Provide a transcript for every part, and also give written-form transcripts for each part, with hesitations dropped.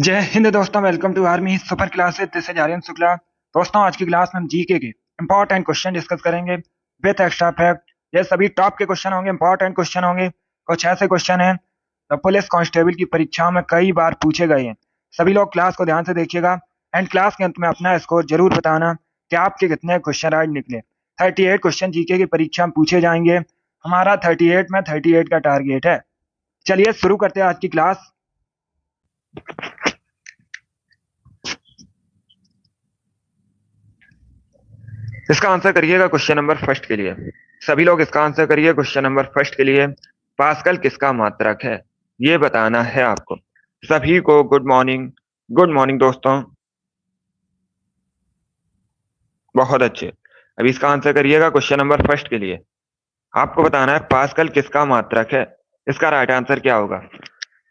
जय हिंद दोस्तों, welcome to army super classes. This is Aryan Shukla. दोस्तों, आज की क्लास में हम जीके के इंपॉर्टेंट क्वेश्चन डिस्कस करेंगे विद एक्स्ट्रा फैक्ट। ये सभी टॉप के क्वेश्चन होंगे, इंपॉर्टेंट क्वेश्चन होंगे। कुछ ऐसे क्वेश्चन हैं जो पुलिस कांस्टेबल की परीक्षाओं में कई बार पूछे गए हैं। सभी लोग क्लास को ध्यान से देखिएगा एंड क्लास के अंत में अपना स्कोर जरूर बताना कि आपके कितने क्वेश्चन राइट निकले। 38 क्वेश्चन जीके की परीक्षा में पूछे जाएंगे। हमारा 38 में 38 का टारगेट है। चलिए शुरू करते हैं आज की क्लास। इसका आंसर करिएगा क्वेश्चन नंबर फर्स्ट के लिए। सभी लोग इसका आंसर करिए क्वेश्चन नंबर फर्स्ट के लिए। पास्कल किसका मात्रक है, ये बताना है आपको। सभी को गुड मॉर्निंग। गुड मॉर्निंग दोस्तों, बहुत अच्छे। अब इसका आंसर करिएगा क्वेश्चन नंबर फर्स्ट के लिए। आपको बताना है पास्कल किसका मात्रक है। इसका राइट आंसर क्या होगा?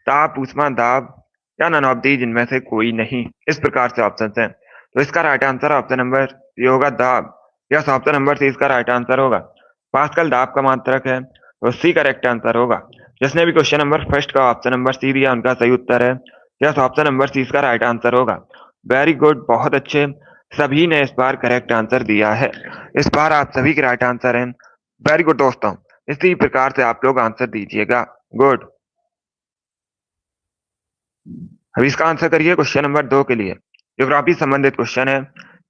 ताप, ऊष्मा, दाब या नन ऑफ दीज, इनमें से कोई नहीं। इस प्रकार से ऑप्शन है, तो इसका right answer option number C होगा, दाब। यस, ऑप्शन नंबर सी इसका राइट आंसर होगा। पास्कल दाब का मात्रक है, तो सी करेक्ट आंसर होगा। जिसने भी क्वेश्चन नंबर फर्स्ट का ऑप्शन नंबर सी दिया, उनका सही उत्तर है। यस, ऑप्शन नंबर सी इसका राइट आंसर होगा। वेरी गुड, बहुत अच्छे। सभी ने इस बार करेक्ट आंसर दिया है। इस बार आप सभी के राइट आंसर हैं। वेरी गुड दोस्तों, इसी प्रकार से आप लोग आंसर दीजिएगा। गुड। अब इसका आंसर करिए क्वेश्चन नंबर 2 के लिए। ज्योग्राफी संबंधित क्वेश्चन है,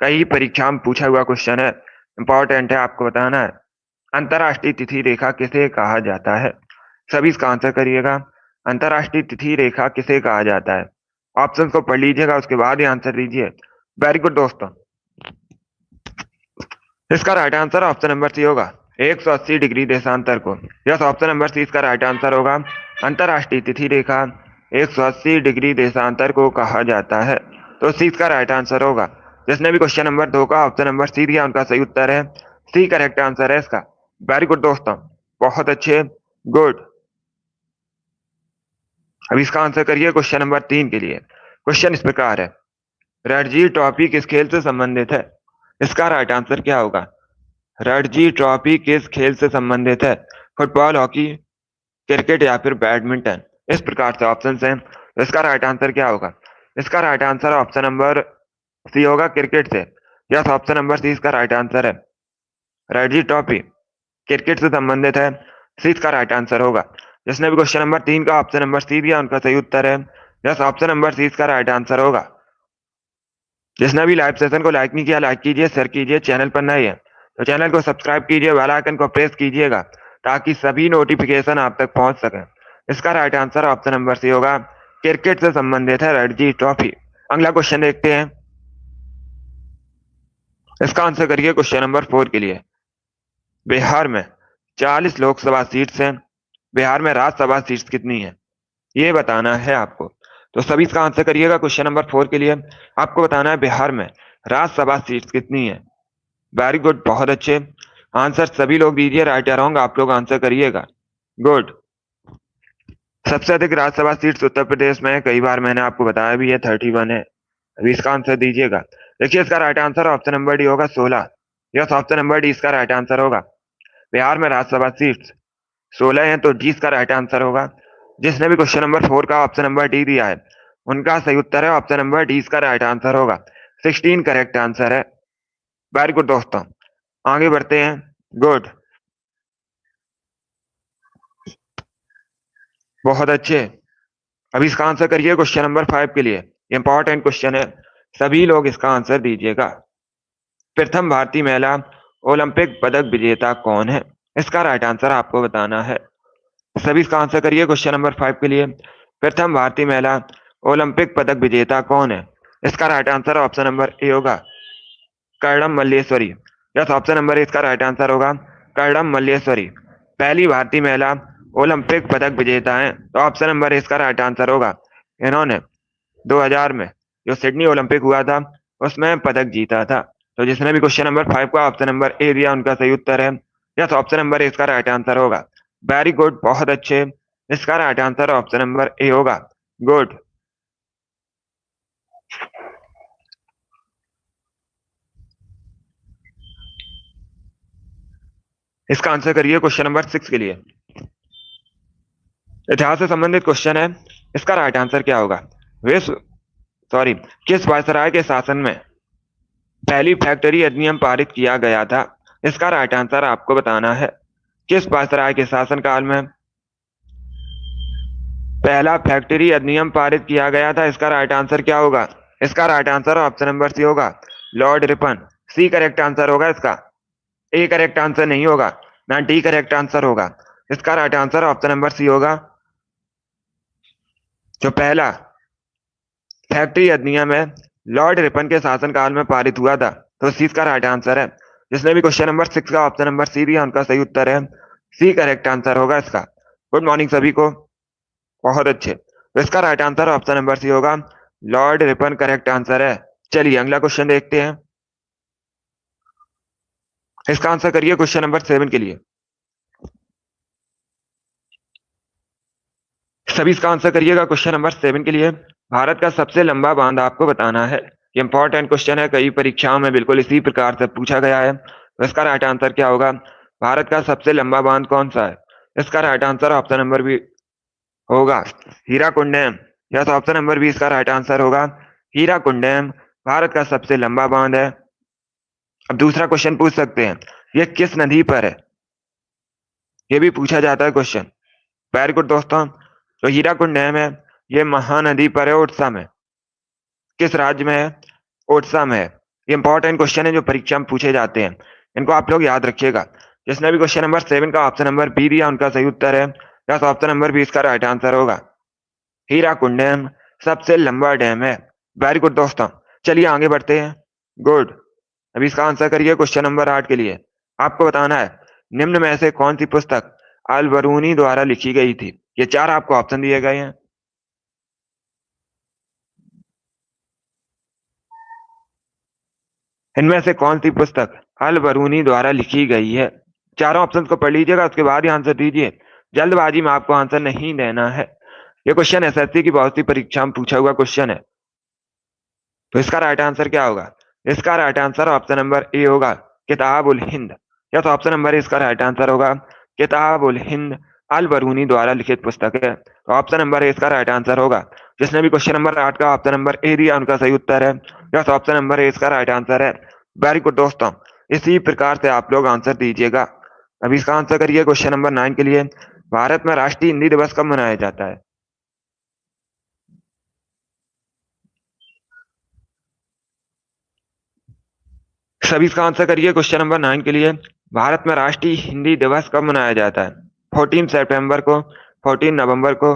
कई परीक्षा में पूछा हुआ क्वेश्चन है, इंपॉर्टेंट है, आपको बताना है। अंतरराष्ट्रीय तिथि रेखा किसे कहा जाता है? सभी इसका आंसर करिएगा। अंतरराष्ट्रीय तिथि रेखा किसे कहा जाता है? ऑप्शन को पढ़ लीजिएगा, उसके बाद ही आंसर दीजिए। वेरी गुड दोस्तों, इसका right answer option number C होगा, 180 डिग्री देशांतर को। यस, ऑप्शन नंबर सी इसका राइट आंसर होगा। अंतरराष्ट्रीय तिथि रेखा 180 डिग्री देशांतर को कहा जाता है, तो सी इसका राइट आंसर होगा। जिसने भी क्वेश्चन नंबर 2 का ऑप्शन नंबर सी दिया, उनका सही उत्तर है। सी करेक्ट आंसर है इसका। वेरी गुड दोस्तों, बहुत अच्छे। गुड। अब इसका आंसर करिए क्वेश्चन नंबर 3 के लिए। क्वेश्चन इस प्रकार है, रणजी ट्रॉफी किस खेल से संबंधित है? इसका राइट आंसर क्या होगा? रणजी ट्रॉफी किस खेल से संबंधित है? फुटबॉल, हॉकी, क्रिकेट या फिर बैडमिंटन? इस प्रकार से ऑप्शन हैं। तो इसका राइट आंसर क्या होगा? इसका right answer option number C होगा, क्रिकेट से। यस, ऑप्शन नंबर सी इसका राइट आंसर है। रणजी ट्रॉफी क्रिकेट से संबंधित है, सी इसका राइट आंसर होगा। जिसने भी क्वेश्चन नंबर 3 का ऑप्शन नंबर सी दिया, उनका सही उत्तर है। यस, ऑप्शन नंबर सी इसका राइट आंसर होगा। जिसने भी लाइव सेशन को लाइक नहीं किया, लाइक कीजिए, शेयर कीजिए। चैनल पर नए हैं तो चैनल को सब्सक्राइब कीजिए, बेल आइकन को प्रेस कीजिएगा ताकि सभी नोटिफिकेशन आप तक पहुंच सके। इसका right answer option number C होगा, क्रिकेट से संबंधित है रणजी ट्रॉफी। अगला क्वेश्चन देखते हैं। इसका आंसर करिए क्वेश्चन नंबर 4 के लिए। बिहार में 40 लोकसभा सीट्स हैं, बिहार में राज्यसभा सीट्स कितनी है, ये बताना है आपको। तो सभी इसका आंसर करिएगा क्वेश्चन नंबर 4 के लिए। आपको बताना है बिहार में राज्यसभा सीट्स कितनी है। वेरी गुड, बहुत अच्छे। आंसर सभी लोग दीजिए, राइट या रॉन्ग आप लोग आंसर करिएगा। गुड। सबसे अधिक राज्यसभा सीट्स उत्तर प्रदेश में है, कई बार मैंने आपको बताया भी है, 31 है। अभी इसका आंसर दीजिएगा। देखिए, इसका right answer option number D होगा, 16। यस, ऑप्शन नंबर डी इसका राइट आंसर होगा। बिहार में राज्यसभा सीट्स 16 है, तो डी इसका राइट आंसर होगा। जिसने भी क्वेश्चन नंबर 4 का ऑप्शन नंबर डी दिया है, उनका सही उत्तर है ऑप्शन नंबर डी इसका राइट आंसर होगा। 16 करेक्ट आंसर है। वेरी गुड दोस्तों, आगे बढ़ते हैं। गुड, बहुत अच्छे। अब इसका आंसर करिए क्वेश्चन नंबर 5 के लिए। इंपॉर्टेंट क्वेश्चन है, सभी लोग इसका आंसर दीजिएगा। प्रथम भारतीय महिला ओलंपिक पदक विजेता कौन है? इसका राइट आंसर आपको बताना है। सभी इसका आंसर करिए क्वेश्चन नंबर 5 के लिए। प्रथम भारतीय महिला ओलंपिक पदक विजेता कौन है? इसका right answer option number A होगा, Karnam Malleswari. Yes, option number A इसका राइट आंसर होगा, कर्णम मल्लेश्वरी पहली भारतीय महिला ओलंपिक पदक विजेता है, तो ऑप्शन नंबर ए इसका राइट आंसर होगा। इन्होंने 2000 में जो सिडनी ओलंपिक हुआ था, उसमें पदक जीता था। तो जिसने भी क्वेश्चन नंबर 5 का ऑप्शन नंबर ए दिया, उनका सही उत्तर है। यस, ऑप्शन नंबर ए इसका राइट आंसर होगा। वेरी गुड, बहुत अच्छे। इसका right answer option number A होगा। गुड। इसका आंसर करिए क्वेश्चन नंबर 6 के लिए। इतिहास से संबंधित क्वेश्चन है, इसका राइट आंसर क्या होगा? विश्व सॉरी, किस वायसराय के शासन में पहली फैक्ट्री अधिनियम पारित किया गया था? इसका राइट आंसर आपको बताना है। किस वायसराय के शासनकाल में पहला फैक्ट्री अधिनियम पारित किया गया था? इसका राइट आंसर क्या होगा? इसका right answer option number C होगा, Lord Ripon. C correct answer होगा इसका, ए करेक्ट आंसर नहीं होगा, ना डी करेक्ट आंसर होगा। इसका right answer option number C होगा। जो पहला फैक्ट्री अधिनियम है लॉर्ड रिपन के शासनकाल में पारित हुआ था, तो सी इसका राइट आंसर है। जिसने भी क्वेश्चन नंबर 6 का ऑप्शन नंबर सी दिया उनका सही उत्तर है सी करेक्ट आंसर होगा इसका। गुड मॉर्निंग सभी को, बहुत अच्छे। तो इसका right answer option number C होगा, लॉर्ड रिपन करेक्ट आंसर है। चलिए अगला क्वेश्चन देखते हैं। इसका आंसर करिए क्वेश्चन नंबर 7 के लिए। सभी इसका आंसर करिएगा क्वेश्चन नंबर 7 के लिए। भारत का सबसे लंबा बांध आपको बताना है। ये इंपॉर्टेंट क्वेश्चन है, कई परीक्षाओं में बिल्कुल इसी प्रकार से पूछा गया है। तो इसका राइट आंसर क्या होगा? भारत का सबसे लंबा बांध कौन सा है? इसका right answer option number B होगा, Hirakud dam. Yes, option number B इसका राइट आंसर होगा, हीराकुंड डैम भारत का सबसे लंबा बांध है। अब दूसरा क्वेश्चन पूछ सकते हैं, ये किस नदी पर है? ये भी पूछा जाता है क्वेश्चन। वेरी गुड दोस्तों। तो हीराकुंड डैम है, ये महानदी पर है, उड़ीसा में। किस राज्य में है? उड़ीसा में है। ये इंपॉर्टेंट क्वेश्चन है जो परीक्षा में पूछे जाते हैं, इनको आप लोग याद रखिएगा। जिसने भी क्वेश्चन नंबर 7 का ऑप्शन नंबर बी दिया उनका सही उत्तर है, यस, ऑप्शन नंबर बी इसका राइट आंसर होगा। हीराकुंड डैम सबसे लंबा डैम है। वेरी गुड दोस्तों, चलिए आगे बढ़ते हैं। गुड। अभी इसका आंसर करिए क्वेश्चन नंबर 8 के लिए। आपको बताना है निम्न में से कौन सी पुस्तक अल बरूनी द्वारा लिखी गई थी? ये 4 आपको ऑप्शन दिए गए हैं। इनमें से कौन सी पुस्तक अल बरूनी द्वारा लिखी गई है? चारों ऑप्शन को पढ़ लीजिएगा, उसके बाद ही आंसर दीजिए। जल्दबाजी में आपको आंसर नहीं देना है। ये क्वेश्चन एसएससी की बहुत सी परीक्षा में पूछा हुआ क्वेश्चन है। तो इसका राइट आंसर क्या होगा? इसका right answer option number A होगा, किताब उल हिंद। या तो ऑप्शन नंबर इसका राइट आंसर होगा, किताब उल हिंद अल बरूनी द्वारा लिखित पुस्तक है। तो ऑप्शन नंबर ए इसका राइट आंसर होगा। जिसने भी क्वेश्चन नंबर 8 का ऑप्शन नंबर ए दिया उनका सही उत्तर है, यस, ऑप्शन नंबर ए इसका राइट आंसर है। वेरी गुड दोस्तों, इसी प्रकार से आप लोग आंसर दीजिएगा। अभी इसका आंसर करिए क्वेश्चन नंबर 9 के लिए। भारत में राष्ट्रीय हिंदी दिवस कब मनाया जाता है? सभी इसका आंसर करिए क्वेश्चन नंबर 9 के लिए। भारत में राष्ट्रीय हिंदी दिवस कब मनाया जाता है? 14 सितंबर को, 14 नवंबर को,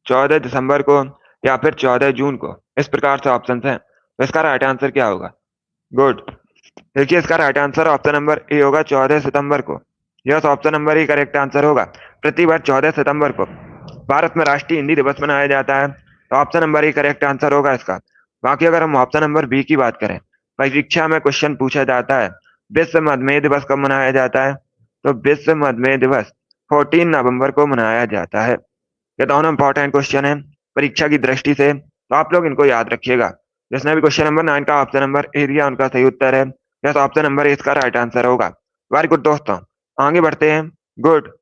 14 दिसंबर को, या फिर 14 जून को? इस प्रकार से ऑप्शन हैं, तो इसका राइट आंसर क्या होगा? गुड। देखिए इसका right answer option number A होगा, 14 सितंबर को। Yes, option number A correct answer होगा। प्रतिवर्ष 14 सितंबर को भारत में राष्ट्रीय हिंदी दिवस मनाया जाता है, तो option number A correct answer होगा इसका। बाकी अगर हम ऑप्शन नंबर बी की बात करें, परीक्षा में क्वेश्चन पूछा जाता है विश्व मधुमेह दिवस कब मनाया जाता है? तो विश्व मधुमेह दिवस 14 नवंबर को मनाया जाता है। ये दोनों इंपॉर्टेंट क्वेश्चन है परीक्षा की दृष्टि से, तो आप लोग इनको याद रखिएगा। जिसने भी क्वेश्चन नंबर 9 का ऑप्शन नंबर ए दिया उनका सही उत्तर है, यस, ऑप्शन नंबर ए इसका राइट आंसर होगा। वेरी गुड दोस्तों, आगे बढ़ते हैं। गुड।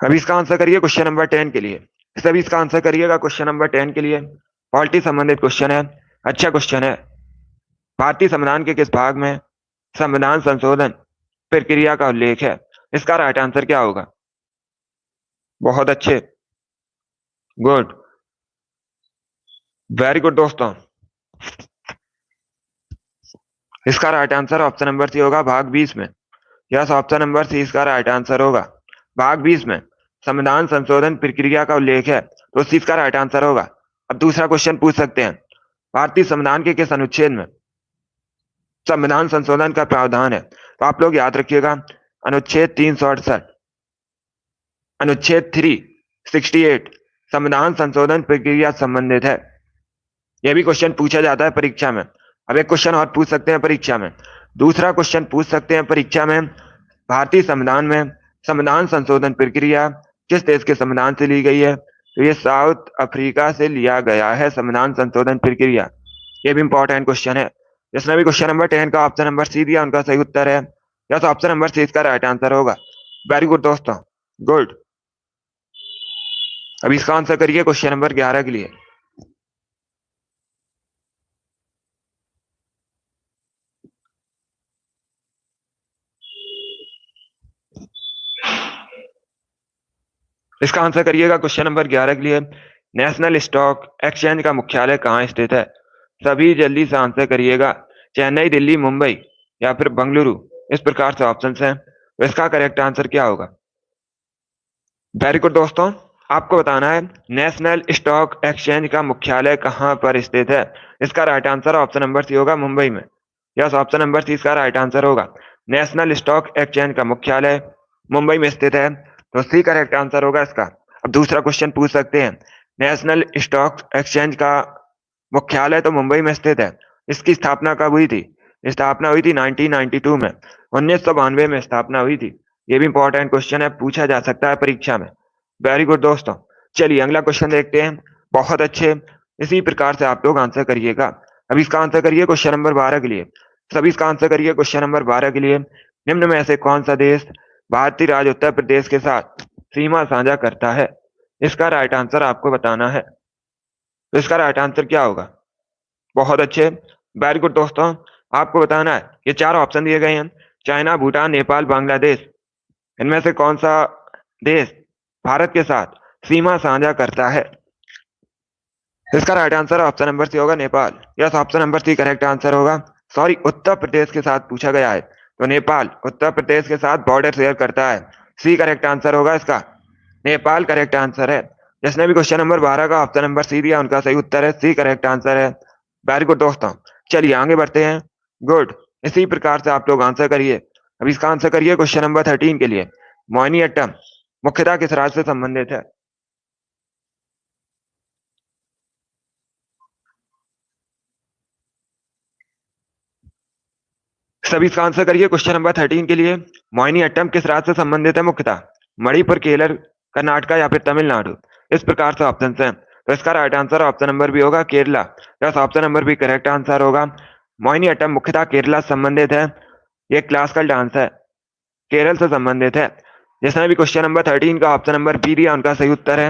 अभी इसका आंसर करिए क्वेश्चन नंबर 10 के लिए। सभी इसका आंसर करिएगा क्वेश्चन नंबर 10 के लिए। पॉलिटी संबंधित क्वेश्चन है, अच्छा क्वेश्चन है। भारतीय संविधान के किस भाग में संविधान संशोधन प्रक्रिया का उल्लेख है? इसका राइट आंसर क्या होगा? बहुत अच्छे, गुड, वेरी गुड दोस्तों। इसका right answer option number C होगा, भाग 20 में। यस, ऑप्शन नंबर सी इसका राइट आंसर होगा। भाग 20 में संविधान संशोधन प्रक्रिया का उल्लेख है, तो सी इसका राइट आंसर होगा। अब दूसरा क्वेश्चन पूछ सकते हैं, भारतीय संविधान के किस अनुच्छेद में संविधान संशोधन का प्रावधान है? तो आप लोग याद रखिएगा, अनुच्छेद 368, अनुच्छेद 368 संविधान संशोधन प्रक्रिया संबंधित है। यह भी क्वेश्चन पूछा जाता है परीक्षा में। अब एक क्वेश्चन और पूछ सकते हैं परीक्षा में। दूसरा क्वेश्चन पूछ सकते हैं परीक्षा में, भारतीय संविधान में संविधान संशोधन प्रक्रिया किस देश के संविधान से ली गई है? तो ये साउथ अफ्रीका से लिया गया है संविधान संशोधन प्रक्रिया। ये भी इंपॉर्टेंट क्वेश्चन है। जिसने भी क्वेश्चन नंबर 10 का ऑप्शन नंबर सी दिया उनका सही उत्तर है, यस, ऑप्शन नंबर सी इसका राइट आंसर होगा। वेरी गुड दोस्तों, गुड। अब इसका आंसर करिए क्वेश्चन नंबर 11 के लिए। इसका आंसर करिएगा क्वेश्चन नंबर 11 के लिए। नेशनल स्टॉक एक्सचेंज का मुख्यालय कहाँ स्थित है? सभी जल्दी से आंसर करिएगा। चेन्नई, दिल्ली, मुंबई या फिर बंगलुरु, इस प्रकार से ऑप्शन हैं। तो इसका करेक्ट आंसर क्या होगा? वेरी गुड दोस्तों, आपको बताना है नेशनल स्टॉक एक्सचेंज का मुख्यालय कहाँ पर स्थित है। इसका right answer option number C होगा, मुंबई में। यस, ऑप्शन नंबर सी इसका राइट आंसर होगा। नेशनल स्टॉक एक्सचेंज का मुख्यालय मुंबई में स्थित है, तो सी करेक्ट आंसर होगा इसका। अब दूसरा क्वेश्चन पूछ सकते हैं, नेशनल स्टॉक एक्सचेंज का मुख्यालय तो मुंबई में स्थित है, इसकी स्थापना कब हुई थी? स्थापना हुई थी 1992 में, 1992 में स्थापना हुई थी। ये भी इंपॉर्टेंट क्वेश्चन है, पूछा जा सकता है परीक्षा में। वेरी गुड दोस्तों, चलिए अगला क्वेश्चन देखते हैं। बहुत अच्छे, इसी प्रकार से आप लोग आंसर करिएगा। अब इसका आंसर करिए क्वेश्चन नंबर 12 के लिए। सभी इसका आंसर करिए क्वेश्चन नंबर 12 के लिए। निम्न में से कौन सा देश भारतीय राज्य उत्तर प्रदेश के साथ सीमा साझा करता है? इसका राइट आंसर आपको बताना है। तो इसका राइट आंसर क्या होगा? बहुत अच्छे, वेरी गुड दोस्तों, आपको बताना है ये चार ऑप्शन दिए गए हैं, चाइना, भूटान, नेपाल, बांग्लादेश। इनमें से कौन सा देश भारत के साथ सीमा साझा करता है? इसका right answer option number C होगा, Nepal. Yes, option number C correct answer होगा। सॉरी, उत्तर प्रदेश के साथ पूछा गया है, तो नेपाल उत्तर प्रदेश के साथ बॉर्डर शेयर करता है। सी करेक्ट आंसर होगा इसका, नेपाल करेक्ट आंसर है। जिसने भी क्वेश्चन नंबर 12 का ऑप्शन नंबर सी दिया, उनका सही उत्तर है, सी करेक्ट आंसर है। वेरी गुड दोस्तों, चलिए आगे बढ़ते हैं। गुड, इसी प्रकार से आप लोग आंसर करिए। अब इसका आंसर करिए क्वेश्चन नंबर 13 के लिए। मोहिनीअट्टम मुख्यतः किस राज्य से संबंधित है? सभी इसका आंसर करिए क्वेश्चन नंबर 13 के लिए। मोहिनीअट्टम किस राज्य से संबंधित है मुख्यतः? मणिपुर, केरल, कर्नाटका या फिर तमिलनाडु, इस प्रकार से ऑप्शन हैं। तो इसका right answer option number B होगा, Kerala. Yes, option number B correct answer होगा। मोहिनीअट्टम मुख्यतः केरला से संबंधित है, ये क्लासिकल डांस है, केरल से संबंधित है। जिसने भी क्वेश्चन नंबर 13 का ऑप्शन नंबर बी दिया, उनका सही उत्तर है।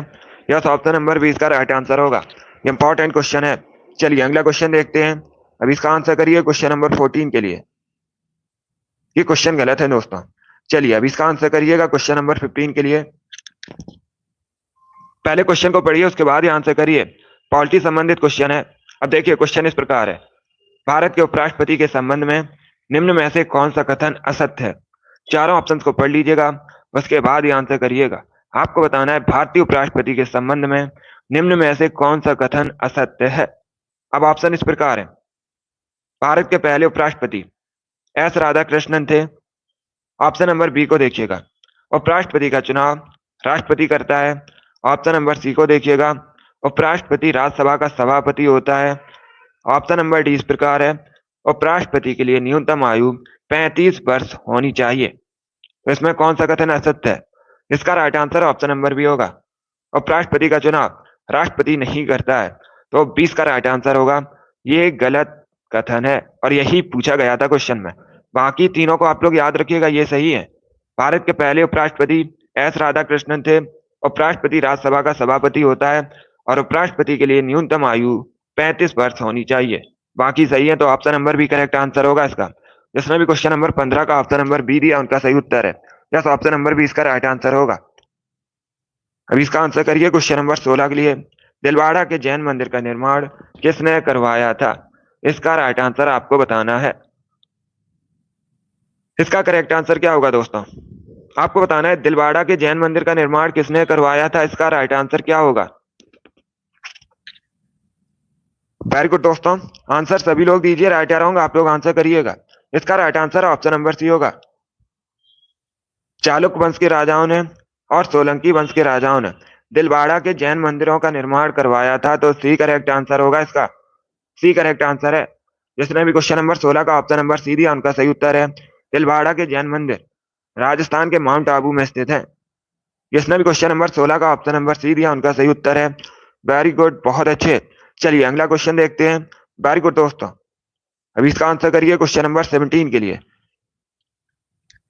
यस, ऑप्शन नंबर बी इसका राइट आंसर होगा। इंपॉर्टेंट क्वेश्चन है। चलिए अगला क्वेश्चन देखते हैं। अब इसका आंसर करिए क्वेश्चन नंबर 14 के लिए। ये क्वेश्चन गलत है दोस्तों। चलिए अब इसका आंसर करिएगा क्वेश्चन नंबर 15 के लिए। पहले क्वेश्चन को पढ़िए, उसके बाद ही आंसर करिए। पॉलिटी संबंधित क्वेश्चन है। अब देखिए क्वेश्चन इस प्रकार है, भारत के उपराष्ट्रपति के संबंध में निम्न में से कौन सा कथन असत्य है? चारों ऑप्शन को पढ़ लीजिएगा, उसके बाद ही आंसर करिएगा। आपको बताना है भारतीय उपराष्ट्रपति के संबंध में निम्न में से कौन सा कथन असत्य है। अब ऑप्शन इस प्रकार है, भारत के पहले उपराष्ट्रपति एस राधाकृष्णन थे। ऑप्शन नंबर बी को देखिएगा, उपराष्ट्रपति का चुनाव राष्ट्रपति करता है। ऑप्शन नंबर सी को देखिएगा, उपराष्ट्रपति राज्यसभा का सभापति होता है। ऑप्शन नंबर डी इस प्रकार है, उपराष्ट्रपति के लिए न्यूनतम आयु 35 वर्ष होनी चाहिए। तो इसमें कौन सा कथन असत्य है? इसका right answer option number B होगा, उपराष्ट्रपति का चुनाव राष्ट्रपति नहीं करता है। तो 20 का राइट आंसर होगा। ये गलत कथन है और यही पूछा गया था क्वेश्चन में। बाकी तीनों को आप लोग याद रखिएगा, ये सही है। भारत के पहले उपराष्ट्रपति एस राधाकृष्णन थे, उपराष्ट्रपति राज्यसभा का सभापति होता है और उपराष्ट्रपति के लिए न्यूनतम आयु 35 वर्ष होनी चाहिए। बाकी सही है, तो option number B correct answer होगा इसका। जिसने भी क्वेश्चन नंबर 15 का ऑप्शन नंबर बी दिया, उनका सही उत्तर है। यस, ऑप्शन नंबर बी इसका राइट आंसर होगा। अब इसका आंसर करिए क्वेश्चन नंबर 16 के लिए। दिलवाड़ा के जैन मंदिर का निर्माण किसने करवाया था? इसका राइट आंसर आपको बताना है। इसका करेक्ट आंसर क्या होगा दोस्तों? आपको बताना है दिलवाड़ा के जैन मंदिर का निर्माण किसने करवाया था। इसका राइट आंसर क्या होगा? वेरी गुड दोस्तों, आंसर सभी लोग दीजिए, राइट या रॉन्ग आप लोग आंसर करिएगा। इसका right answer option number C होगा, चालुक्य वंश के राजाओं ने और सोलंकी वंश के राजाओं ने दिलवाड़ा के जैन मंदिरों का निर्माण करवाया था। तो सी करेक्ट आंसर होगा इसका, सी करेक्ट आंसर है। जिसने भी क्वेश्चन नंबर 16 का ऑप्शन नंबर सी दिया, उनका सही उत्तर है। दिलवाड़ा के जैन मंदिर राजस्थान के माउंट आबू में स्थित है। जिसने भी क्वेश्चन नंबर 16 का ऑप्शन नंबर सी दिया, उनका सही उत्तर है। वेरी गुड, बहुत अच्छे। चलिए अगला क्वेश्चन देखते हैं। वेरी गुड दोस्तों, अभी इसका आंसर करिए क्वेश्चन नंबर 17 के लिए।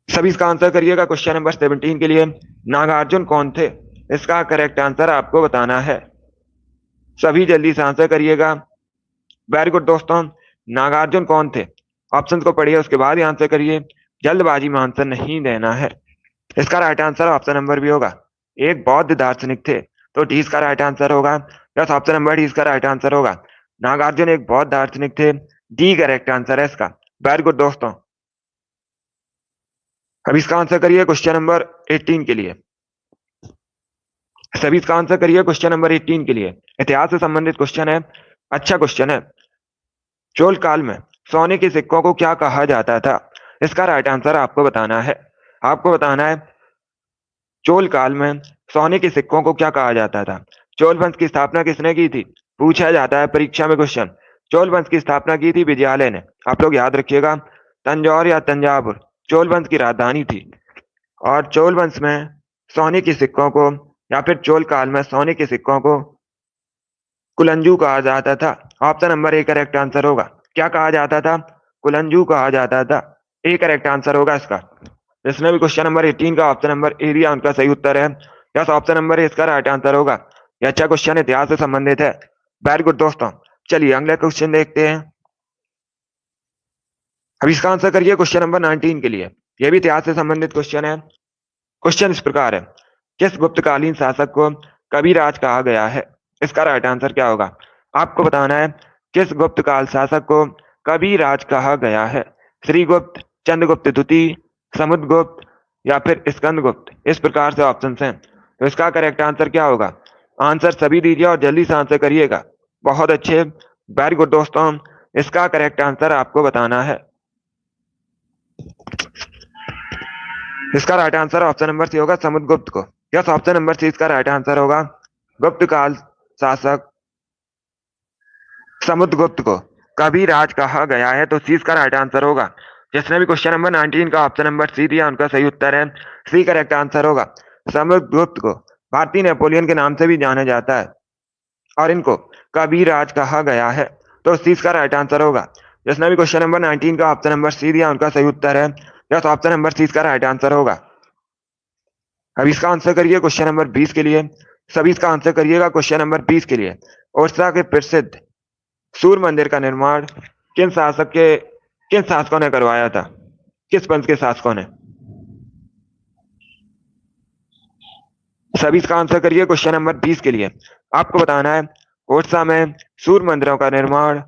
सभी इसका आंसर करिएगा क्वेश्चन नंबर 17 के लिए। नागार्जुन कौन थे? इसका करेक्ट आंसर आपको बताना है। सभी जल्दी से आंसर करिएगा। वेरी गुड दोस्तों। नागार्जुन कौन थे? ऑप्शन को पढ़िए, उसके बाद ही आंसर करिए। जल्दबाजी में आंसर नहीं देना है। इसका right answer option number B होगा, एक बौद्ध दार्शनिक थे। तो डी इसका राइट आंसर होगा। यस, ऑप्शन नंबर डी इसका राइट आंसर होगा। नागार्जुन एक बौद्ध दार्शनिक थे। डी करेक्ट आंसर है इसका। वेरी गुड दोस्तों। अब इसका आंसर करिए क्वेश्चन नंबर 18 के लिए। सभी इसका आंसर करिए क्वेश्चन नंबर 18 के लिए। इतिहास से संबंधित क्वेश्चन है, अच्छा क्वेश्चन है। चोल काल में सोने के सिक्कों को क्या कहा जाता था? इसका राइट आंसर आपको बताना है। आपको बताना है चोल काल में सोने के सिक्कों को क्या कहा जाता था। चोल वंश की स्थापना किसने की थी? पूछा जाता है परीक्षा में क्वेश्चन। चोल वंश की स्थापना की थी विजयालय ने। आप लोग याद रखिएगा, तंजौर या तंजावुर चोल वंश की राजधानी थी। और चोल वंश में सोने के सिक्कों को या फिर चोल काल में सोने के सिक्कों को कुलंजू कहा जाता था। Option number A correct answer होगा। क्या कहा जाता था? कुलंजू कहा जाता था। ए करेक्ट आंसर होगा इसका। जिसने भी क्वेश्चन नंबर 18 का ऑप्शन नंबर ए दिया उनका सही उत्तर है। यस, ऑप्शन नंबर ए इसका राइट आंसर होगा। यह अच्छा क्वेश्चन इतिहास से संबंधित है। वेरी गुड दोस्तों। चलिए अगले क्वेश्चन देखते हैं। अब इसका आंसर करिए क्वेश्चन नंबर 19 के लिए। यह भी इतिहास से संबंधित क्वेश्चन है। क्वेश्चन इस प्रकार है, किस गुप्तकालीन शासक को कविराज कहा गया है? इसका राइट आंसर क्या होगा? आपको बताना है किस गुप्तकाल शासक को कविराज कहा गया है। श्रीगुप्त, चंद्रगुप्त द्वितीय, समुद्रगुप्त या फिर स्कंदगुप्त। इस प्रकार से ऑप्शन हैं। तो इसका करेक्ट आंसर क्या होगा? आंसर सभी दीजिए और जल्दी से आंसर करिएगा। बहुत अच्छे, वेरी गुड दोस्तों। इसका करेक्ट आंसर आपको बताना है। इसका right answer option number C होगा, समुद्रगुप्त को। यस, ऑप्शन नंबर सी इसका राइट आंसर होगा। गुप्त काल शासक समुद्रगुप्त को कविराज कहा गया है, तो सी इसका राइट आंसर होगा। जिसने भी क्वेश्चन नंबर 19 का ऑप्शन नंबर सी दिया उनका सही उत्तर है। सी करेक्ट आंसर होगा। समुद्रगुप्त को भारतीय नेपोलियन के नाम से भी जाना जाता है और इनको कविराज कहा गया है, तो सी इसका राइट आंसर होगा। जिसने भी क्वेश्चन नंबर 19 का ऑप्शन नंबर सी दिया उनका सही उत्तर है। यस, ऑप्शन नंबर सी इसका राइट आंसर होगा। अब इसका आंसर करिए क्वेश्चन नंबर 20 के लिए। सभी इसका आंसर करिएगा क्वेश्चन नंबर 20 के लिए। ओडिशा के प्रसिद्ध सूर्य मंदिर का निर्माण किन शासकों ने करवाया था? किस वंश के शासकों ने? सभी इसका आंसर करिए क्वेश्चन नंबर 20 के लिए। आपको बताना है ओडिशा में सूर्य मंदिरों का निर्माण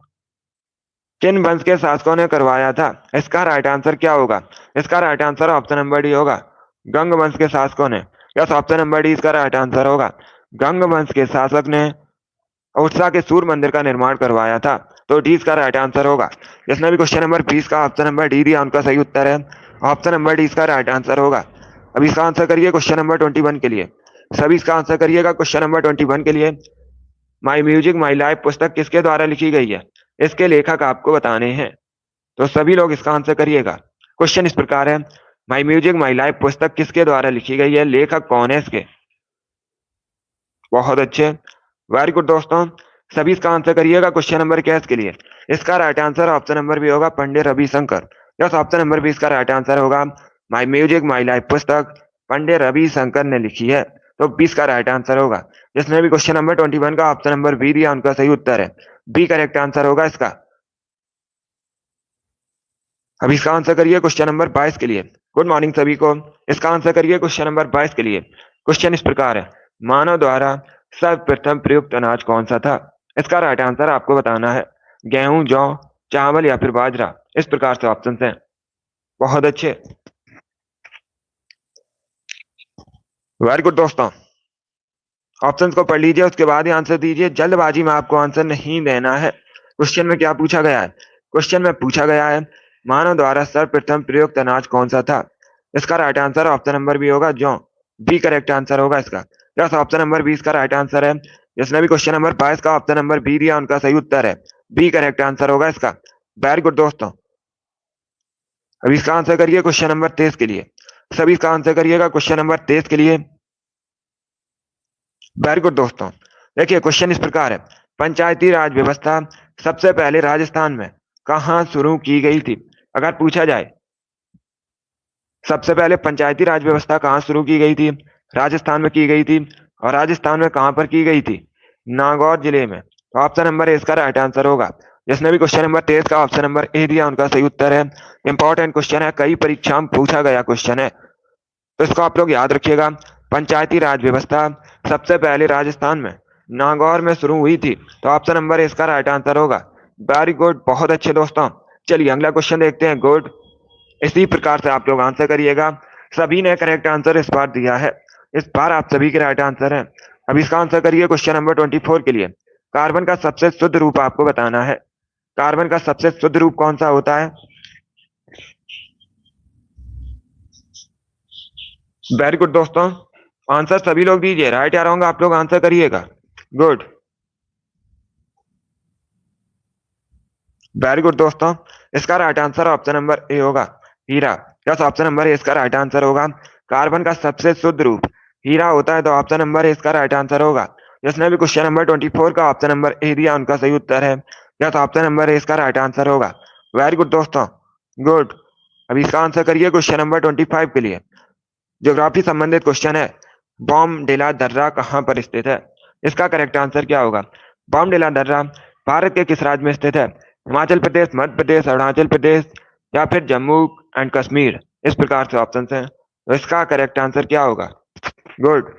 किन वंश के शासकों ने करवाया था। इसका राइट आंसर क्या होगा? इसका right answer option number D होगा, गंग वंश के शासकों ने। यस, ऑप्शन नंबर डी इसका राइट आंसर होगा। गंग वंश के शासक ने ओडिशा के सूर्य मंदिर का निर्माण करवाया था, तो डी इसका राइट आंसर होगा। जिसने भी क्वेश्चन नंबर 20 का ऑप्शन नंबर डी दिया उनका सही उत्तर है। ऑप्शन नंबर डी इसका राइट आंसर होगा। अब इसका आंसर करिए क्वेश्चन नंबर 21 के लिए। सभी इसका आंसर करिएगा क्वेश्चन नंबर 21 के लिए। माई म्यूजिक माई लाइफ पुस्तक किसके द्वारा लिखी गई है? इसके लेखक आपको बताने हैं, तो सभी लोग इसका आंसर करिएगा। क्वेश्चन इस प्रकार है, माई म्यूजिक माई लाइफ पुस्तक किसके द्वारा लिखी गई है? लेखक कौन है इसके? बहुत अच्छे, वेरी गुड दोस्तों। सभी इसका आंसर करिएगा क्वेश्चन नंबर 21 के लिए। इसका right answer option number B होगा, Pandit Ravishankar. Yes, option number B इसका राइट आंसर होगा। माई म्यूजिक माई लाइफ पुस्तक पंडित रविशंकर ने लिखी है, तो 20 का राइट आंसर होगा। जिसने भी क्वेश्चन नंबर 21 का ऑप्शन नंबर बी दिया उनका सही उत्तर है। बी करेक्ट आंसर होगा इसका। अब इसका आंसर करिए क्वेश्चन नंबर 22 के लिए। गुड मॉर्निंग सभी को। इसका आंसर करिए क्वेश्चन नंबर 22 के लिए। क्वेश्चन इस प्रकार है, मानव द्वारा सर्वप्रथम प्रयुक्त अनाज कौन सा था? इसका राइट आंसर आपको बताना है। गेहूं, जौ, चावल या फिर बाजरा। इस प्रकार से ऑप्शन हैं। बहुत अच्छे, वेरी गुड दोस्तों। ऑप्शंस को पढ़ लीजिए, उसके बाद ही आंसर दीजिए। जल्दबाजी में आपको आंसर नहीं देना है। क्वेश्चन में क्या पूछा गया है? क्वेश्चन में पूछा गया है मानव द्वारा सर्वप्रथम प्रयुक्त अनाज कौन सा था? इसका right answer option number B होगा, जौ। बी करेक्ट आंसर होगा इसका। यस, ऑप्शन नंबर 20 का राइट आंसर है। जिसने भी क्वेश्चन नंबर 22 का ऑप्शन नंबर बी दिया उनका सही उत्तर है। बी करेक्ट आंसर होगा इसका। वेरी गुड दोस्तों। अब इसका आंसर करिए क्वेश्चन नंबर 23 के लिए। सभी इसका आंसर करिएगा क्वेश्चन नंबर 23 के लिए। वेरी गुड दोस्तों। देखिए क्वेश्चन इस प्रकार है, पंचायती राज व्यवस्था सबसे पहले राजस्थान में कहां शुरू की गई थी? अगर पूछा जाए सबसे पहले पंचायती राज व्यवस्था कहां शुरू की गई थी, राजस्थान में की गई थी, और राजस्थान में कहां पर की गई थी? नागौर जिले में। तो ऑप्शन नंबर ए इसका राइट आंसर होगा। जिसने भी क्वेश्चन नंबर 23 का ऑप्शन नंबर ए दिया उनका सही उत्तर है। इंपॉर्टेंट क्वेश्चन है, कई परीक्षा में पूछा गया क्वेश्चन है, तो इसको आप लोग याद रखिएगा। पंचायती राज व्यवस्था सबसे पहले राजस्थान में नागौर में शुरू हुई थी, तो ऑप्शन नंबर ए इसका राइट आंसर होगा। वेरी गुड, बहुत अच्छे दोस्तों। चलिए अगला क्वेश्चन देखते हैं। गुड, इसी प्रकार से आप लोग आंसर करिएगा। सभी ने करेक्ट आंसर इस बार दिया है, इस बार आप सभी के राइट आंसर है। अब इसका आंसर करिए क्वेश्चन नंबर 24 के लिए। कार्बन का सबसे शुद्ध रूप आपको बताना है। कार्बन का सबसे शुद्ध रूप कौन सा होता है? वेरी गुड दोस्तों, आंसर सभी लोग दीजिए। राइट या रॉन्ग आप लोग आंसर करिएगा। गुड, वेरी गुड दोस्तों, इसका right answer option number A होगा, हीरा। यस, ऑप्शन नंबर ए इसका राइट आंसर होगा। कार्बन का सबसे शुद्ध रूप हीरा होता है, तो ऑप्शन नंबर ए इसका राइट आंसर होगा। जिसने भी क्वेश्चन नंबर 24 का ऑप्शन नंबर ए दिया उनका सही उत्तर है। यस, ऑप्शन नंबर ए इसका राइट आंसर होगा। वेरी गुड दोस्तों, गुड। अब इसका आंसर करिए क्वेश्चन नंबर 25 के लिए। ज्योग्राफी संबंधित क्वेश्चन है। बॉम डिला दर्रा कहाँ पर स्थित है? इसका करेक्ट आंसर क्या होगा? बॉम डिला दर्रा भारत के किस राज्य में स्थित है? हिमाचल प्रदेश, मध्य प्रदेश, अरुणाचल प्रदेश या फिर जम्मू एंड कश्मीर? इस प्रकार से ऑप्शन है, तो इसका करेक्ट आंसर क्या होगा? गुड,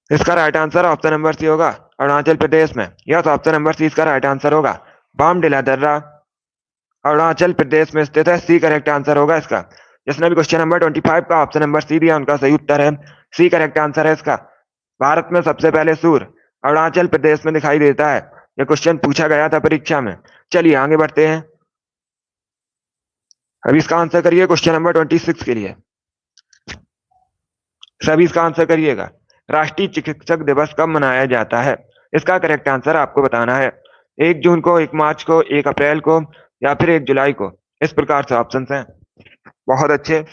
इसका right answer option number C होगा, अरुणाचल प्रदेश में। यस, ऑप्शन नंबर सी इसका राइट आंसर होगा। बॉम डिला दर्रा अरुणाचल प्रदेश में स्थित है, सी करेक्ट आंसर होगा इसका। जिसने भी क्वेश्चन नंबर 25 का ऑप्शन नंबर सी दिया उनका सही उत्तर है, सी करेक्ट आंसर है इसका। भारत में सबसे पहले सूर्य अरुणाचल प्रदेश में दिखाई देता है, यह क्वेश्चन पूछा गया था परीक्षा में। चलिए आगे बढ़ते हैं। अब इसका आंसर करिए क्वेश्चन नंबर 26 के लिए। सभी इसका आंसर करिएगा। राष्ट्रीय चिकित्सक दिवस कब मनाया जाता है? इसका करेक्ट आंसर आपको बताना है। 1 जून को, 1 मार्च को, 1 अप्रैल को या फिर 1 जुलाई को? इस प्रकार से ऑप्शन हैं। बहुत अच्छे,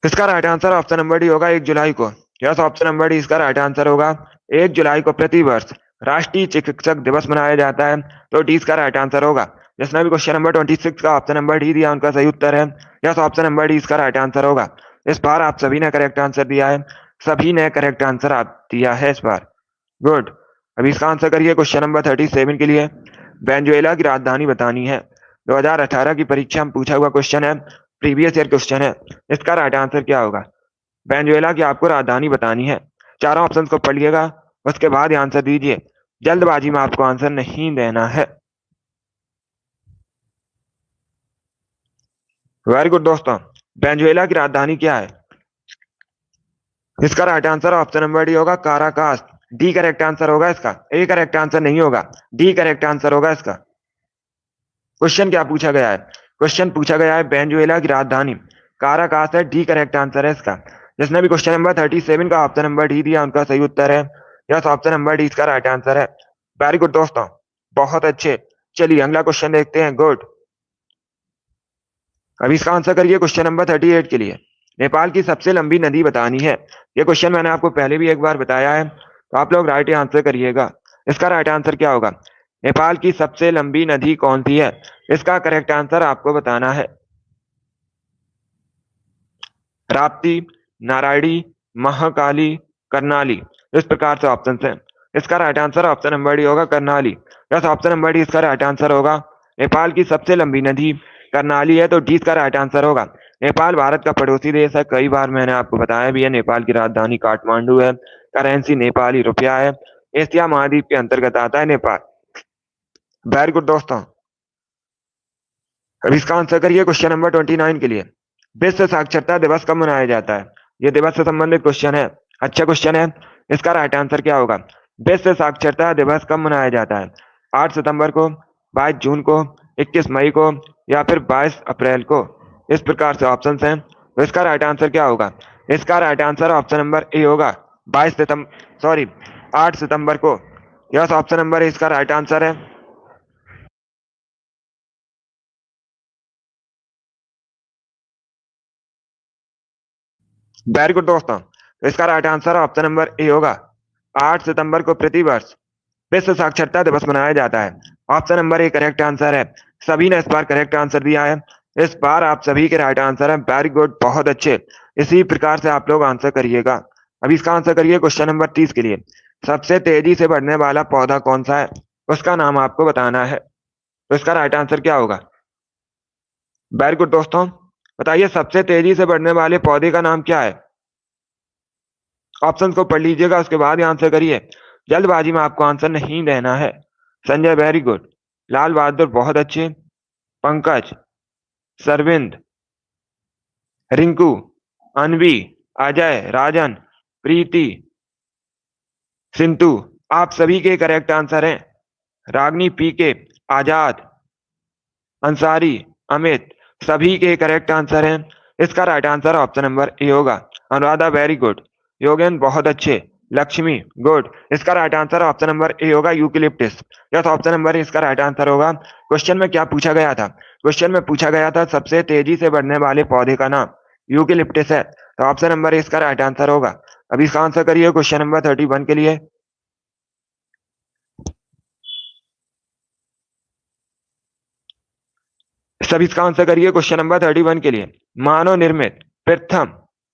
इसका right answer option number D होगा, 1 जुलाई को। यस, ऑप्शन नंबर डी इसका राइट आंसर होगा। 1 जुलाई को प्रतिवर्ष राष्ट्रीय चिकित्सक दिवस मनाया जाता है, तो डी इसका राइट आंसर होगा। जिसने भी क्वेश्चन नंबर 26 का ऑप्शन नंबर डी दिया उनका सही उत्तर है। यस, ऑप्शन नंबर डी इसका राइट आंसर होगा। इस बार आप सभी ने करेक्ट आंसर दिया है, सभी ने करेक्ट आंसर आप दिया है इस बार। गुड, अभी इसका आंसर करिए क्वेश्चन नंबर 37 के लिए। वेनेजुएला की राजधानी बतानी है। 2018 की परीक्षा में पूछा हुआ क्वेश्चन है, प्रीवियस ईयर क्वेश्चन है। इसका राइट आंसर क्या होगा? वेनेजुएला की आपको राजधानी बतानी है। चारों ऑप्शंस को पढ़िएगा, उसके बाद आंसर दीजिए। जल्दबाजी में आपको आंसर नहीं देना है। वेरी गुड दोस्तों, वेनेजुएला की राजधानी क्या है? इसका right answer option number D होगा, काराकास। डी करेक्ट आंसर होगा इसका, ए करेक्ट आंसर नहीं होगा, डी करेक्ट आंसर होगा इसका। क्वेश्चन क्या पूछा गया है? क्वेश्चन पूछा गया है वेनेजुएला की राजधानी काराकास है, डी करेक्ट आंसर है इसका। जिसने भी क्वेश्चन नंबर 37 का ऑप्शन नंबर डी दिया उनका सही उत्तर है। यस, ऑप्शन नंबर डी इसका राइट आंसर है। वेरी गुड दोस्तों, बहुत अच्छे। चलिए अगला क्वेश्चन देखते हैं। गुड, अभी इसका आंसर करिए क्वेश्चन नंबर 38 के लिए। नेपाल की सबसे लंबी नदी बतानी है। ये क्वेश्चन मैंने आपको पहले भी एक बार बताया है, तो आप लोग राइट आंसर करिएगा। इसका राइट आंसर क्या होगा? नेपाल की सबसे लंबी नदी कौन सी है? इसका करेक्ट आंसर आपको बताना है। राप्ती, नारायणी, महाकाली, कर्नाली? इस प्रकार से ऑप्शन है। इसका right answer option number D होगा, Karnali. Yes, option number D इसका राइट आंसर होगा। नेपाल की सबसे लंबी नदी कर्नाली है, तो डी इसका राइट आंसर होगा। नेपाल भारत का पड़ोसी देश है, कई बार मैंने आपको बताया भी है। नेपाल की राजधानी काठमांडू है, करेंसी नेपाली रुपया है, एशिया महाद्वीप के अंतर्गत आता है नेपाल। वेरी गुड दोस्तों, अब इसका आंसर करिए क्वेश्चन नंबर 29 के लिए। विश्व साक्षरता दिवस कब मनाया जाता है? यह दिवस से संबंधित क्वेश्चन है, अच्छा क्वेश्चन है। इसका राइट आंसर क्या होगा? विश्व साक्षरता दिवस कब मनाया जाता है? 8 सितंबर को, 22 जून को, 21 मई को या फिर 22 अप्रैल को? इस प्रकार से ऑप्शन हैं, तो इसका राइट आंसर क्या होगा? इसका right answer option number A होगा, 8 सितंबर को। यस, ऑप्शन नंबर ए इसका राइट आंसर है। वेरी गुड दोस्तों, इसका right answer option number A होगा। 8 सितंबर को प्रतिवर्ष विश्व साक्षरता दिवस मनाया जाता है। Option number A correct answer है। सभी ने इस बार करेक्ट आंसर दिया है, इस बार आप सभी के राइट आंसर है। वेरी गुड, बहुत अच्छे। इसी प्रकार से आप लोग आंसर करिएगा। अब इसका आंसर करिए क्वेश्चन नंबर 30 के लिए। सबसे तेजी से बढ़ने वाला पौधा कौन सा है, उसका नाम आपको बताना है। तो इसका राइट आंसर क्या होगा? वेरी गुड दोस्तों, बताइए सबसे तेजी से बढ़ने वाले पौधे का नाम क्या है? ऑप्शन को पढ़ लीजिएगा, उसके बाद ही आंसर करिए। जल्दबाजी में आपको आंसर नहीं देना है। संजय वेरी गुड, लाल बहादुर बहुत अच्छे, पंकज, सरविंद, रिंकू, अनवी, अजय, राजन, प्रीति, सिंटू, आप सभी के करेक्ट आंसर हैं। रागनी, पीके, आजाद, अंसारी, अमित, सभी के करेक्ट आंसर हैं। इसका right answer option number A होगा। अनुराधा वेरी गुड, योगेंद्र बहुत अच्छे, लक्ष्मी गुड। इसका right answer option number A होगा, यूकेलिप्टिस। यस, ऑप्शन नंबर इसका राइट आंसर होगा। क्वेश्चन में क्या पूछा गया था? क्वेश्चन में पूछा गया था सबसे तेजी से बढ़ने वाले पौधे का नाम यूकेलिप्टिस है, तो ऑप्शन नंबर इसका राइट आंसर होगा। अब इसका आंसर करिए क्वेश्चन नंबर 31 के लिए। सब इसका आंसर करिए क्वेश्चन नंबर 31 के लिए। मानव निर्मित प्रथम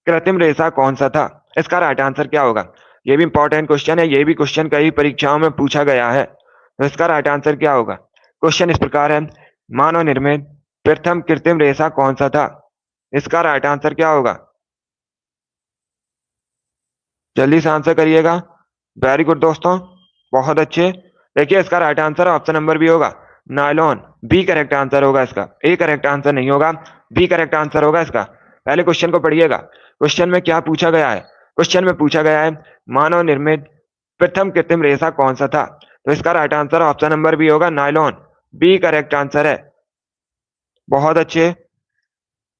कृत्रिम रेशा कौन सा था? इसका राइट आंसर क्या होगा? ये भी इंपॉर्टेंट क्वेश्चन है, ये भी क्वेश्चन कई परीक्षाओं में पूछा गया है। तो इसका राइट आंसर क्या होगा? क्वेश्चन इस प्रकार है, मानव निर्मित प्रथम कृत्रिम रेशा कौन सा था? इसका राइट आंसर क्या होगा? जल्दी से आंसर करिएगा। वेरी गुड दोस्तों, बहुत अच्छे। देखिए इसका right answer option number B होगा, नायलॉन। बी करेक्ट आंसर होगा इसका, ए करेक्ट आंसर नहीं होगा, बी करेक्ट आंसर होगा इसका। पहले क्वेश्चन को पढ़िएगा। क्वेश्चन में क्या पूछा गया है? क्वेश्चन में पूछा गया है मानव निर्मित प्रथम कृत्रिम रेशा कौन सा था, तो इसका right answer option number B होगा, नायलॉन। बी करेक्ट आंसर है। बहुत अच्छे,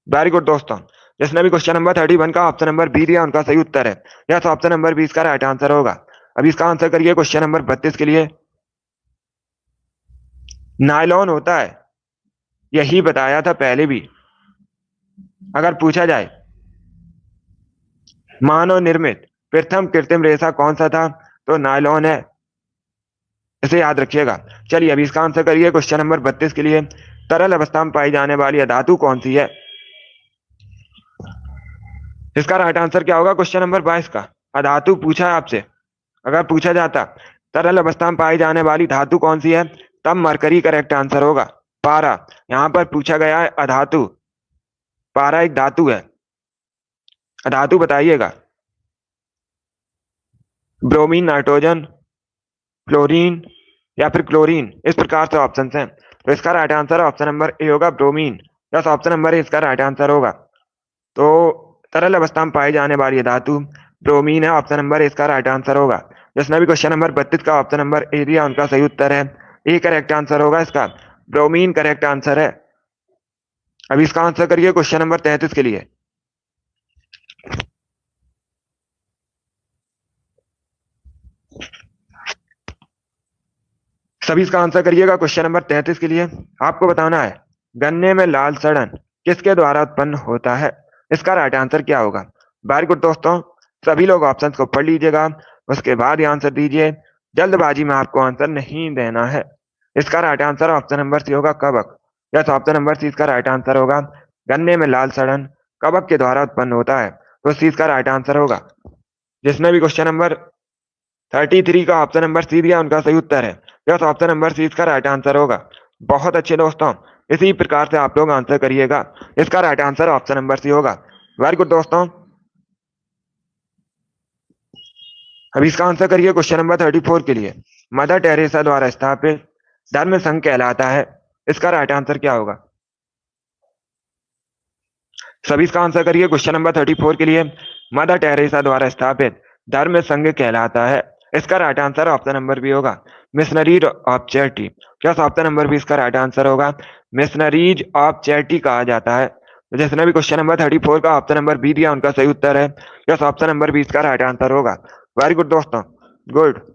वेरी गुड दोस्तों। जिसने भी क्वेश्चन नंबर 31 का ऑप्शन नंबर बी दिया उनका सही उत्तर है। यस, ऑप्शन नंबर बी इसका राइट आंसर होगा। अब इसका आंसर करिए क्वेश्चन नंबर 32 के लिए। नायलॉन होता है, यही बताया था पहले भी। अगर पूछा जाए मानव निर्मित प्रथम कृत्रिम रेशा कौन सा था, तो नायलॉन है, इसे याद रखिएगा। चलिए अभी इसका आंसर करिए क्वेश्चन नंबर 32 के लिए। तरल अवस्था में पाई जाने वाली धातु कौन सी है? इसका राइट आंसर क्या होगा क्वेश्चन नंबर 22 का? अधातु पूछा है आपसे। अगर पूछा जाता तरल अवस्था में पाई जाने वाली धातु कौन सी है, तब मरकरी करेक्ट आंसर होगा। पारा, यहां पर पूछा गया है अधातु। पारा एक धातु है, अधातु बताइएगा। ब्रोमीन, नाइट्रोजन, फ्लोरीन या फिर क्लोरीन, इस प्रकार से ऑप्शन हैं। तो इसका right answer option number A होगा, bromine. Yes, option number A इसका राइट आंसर होगा। तो तरल अवस्था में पाई जाने वाली धातु ब्रोमीन है, ऑप्शन नंबर इसका राइट आंसर होगा। जिसने भी क्वेश्चन नंबर 32 का ऑप्शन नंबर ए दिया उनका सही उत्तर है, ए करेक्ट आंसर होगा इसका, ब्रोमीन करेक्ट आंसर है। अब इसका आंसर करिए क्वेश्चन नंबर 33 के लिए। सभी इसका आंसर करिएगा क्वेश्चन नंबर 33 के लिए। आपको बताना है गन्ने में लाल सड़न किसके द्वारा उत्पन्न होता है? इसका राइट आंसर क्या होगा? वेरी गुड दोस्तों, सभी लोग ऑप्शंस को पढ़ लीजिएगा, उसके बाद ही आंसर दीजिए। जल्दबाजी में आपको आंसर नहीं देना है। इसका right answer option number C होगा, कवक। यस, ऑप्शन नंबर सी इसका राइट आंसर होगा। गन्ने में लाल सड़न कवक के द्वारा उत्पन्न होता है, तो सी इसका राइट आंसर होगा। जिसने भी क्वेश्चन नंबर 33 का ऑप्शन नंबर सी दिया उनका सही उत्तर है। यस, ऑप्शन नंबर सी इसका राइट आंसर होगा। बहुत अच्छे दोस्तों, इसी प्रकार से आप लोग आंसर करिएगा। इसका right answer option number C होगा। वेरी गुड दोस्तों। अब इसका आंसर करिए क्वेश्चन नंबर 34 के लिए। मदर टेरेसा द्वारा स्थापित धर्म संघ कहलाता है, इसका राइट आंसर क्या होगा? सभी इसका आंसर करिए क्वेश्चन नंबर 34 के लिए। मदर टेरेसा द्वारा स्थापित धर्म संघ कहलाता है, इसका right answer option number B होगा, मिशनरीज ऑफ चैरिटी। क्या ऑप्शन नंबर बी इसका राइट आंसर होगा, मिशनरीज ऑफ चैरिटी कहा जाता है। तो जिसने भी क्वेश्चन नंबर 34 का ऑप्शन नंबर बी दिया उनका सही उत्तर है। यस, ऑप्शन नंबर बी इसका राइट आंसर होगा। वेरी गुड दोस्तों, गुड।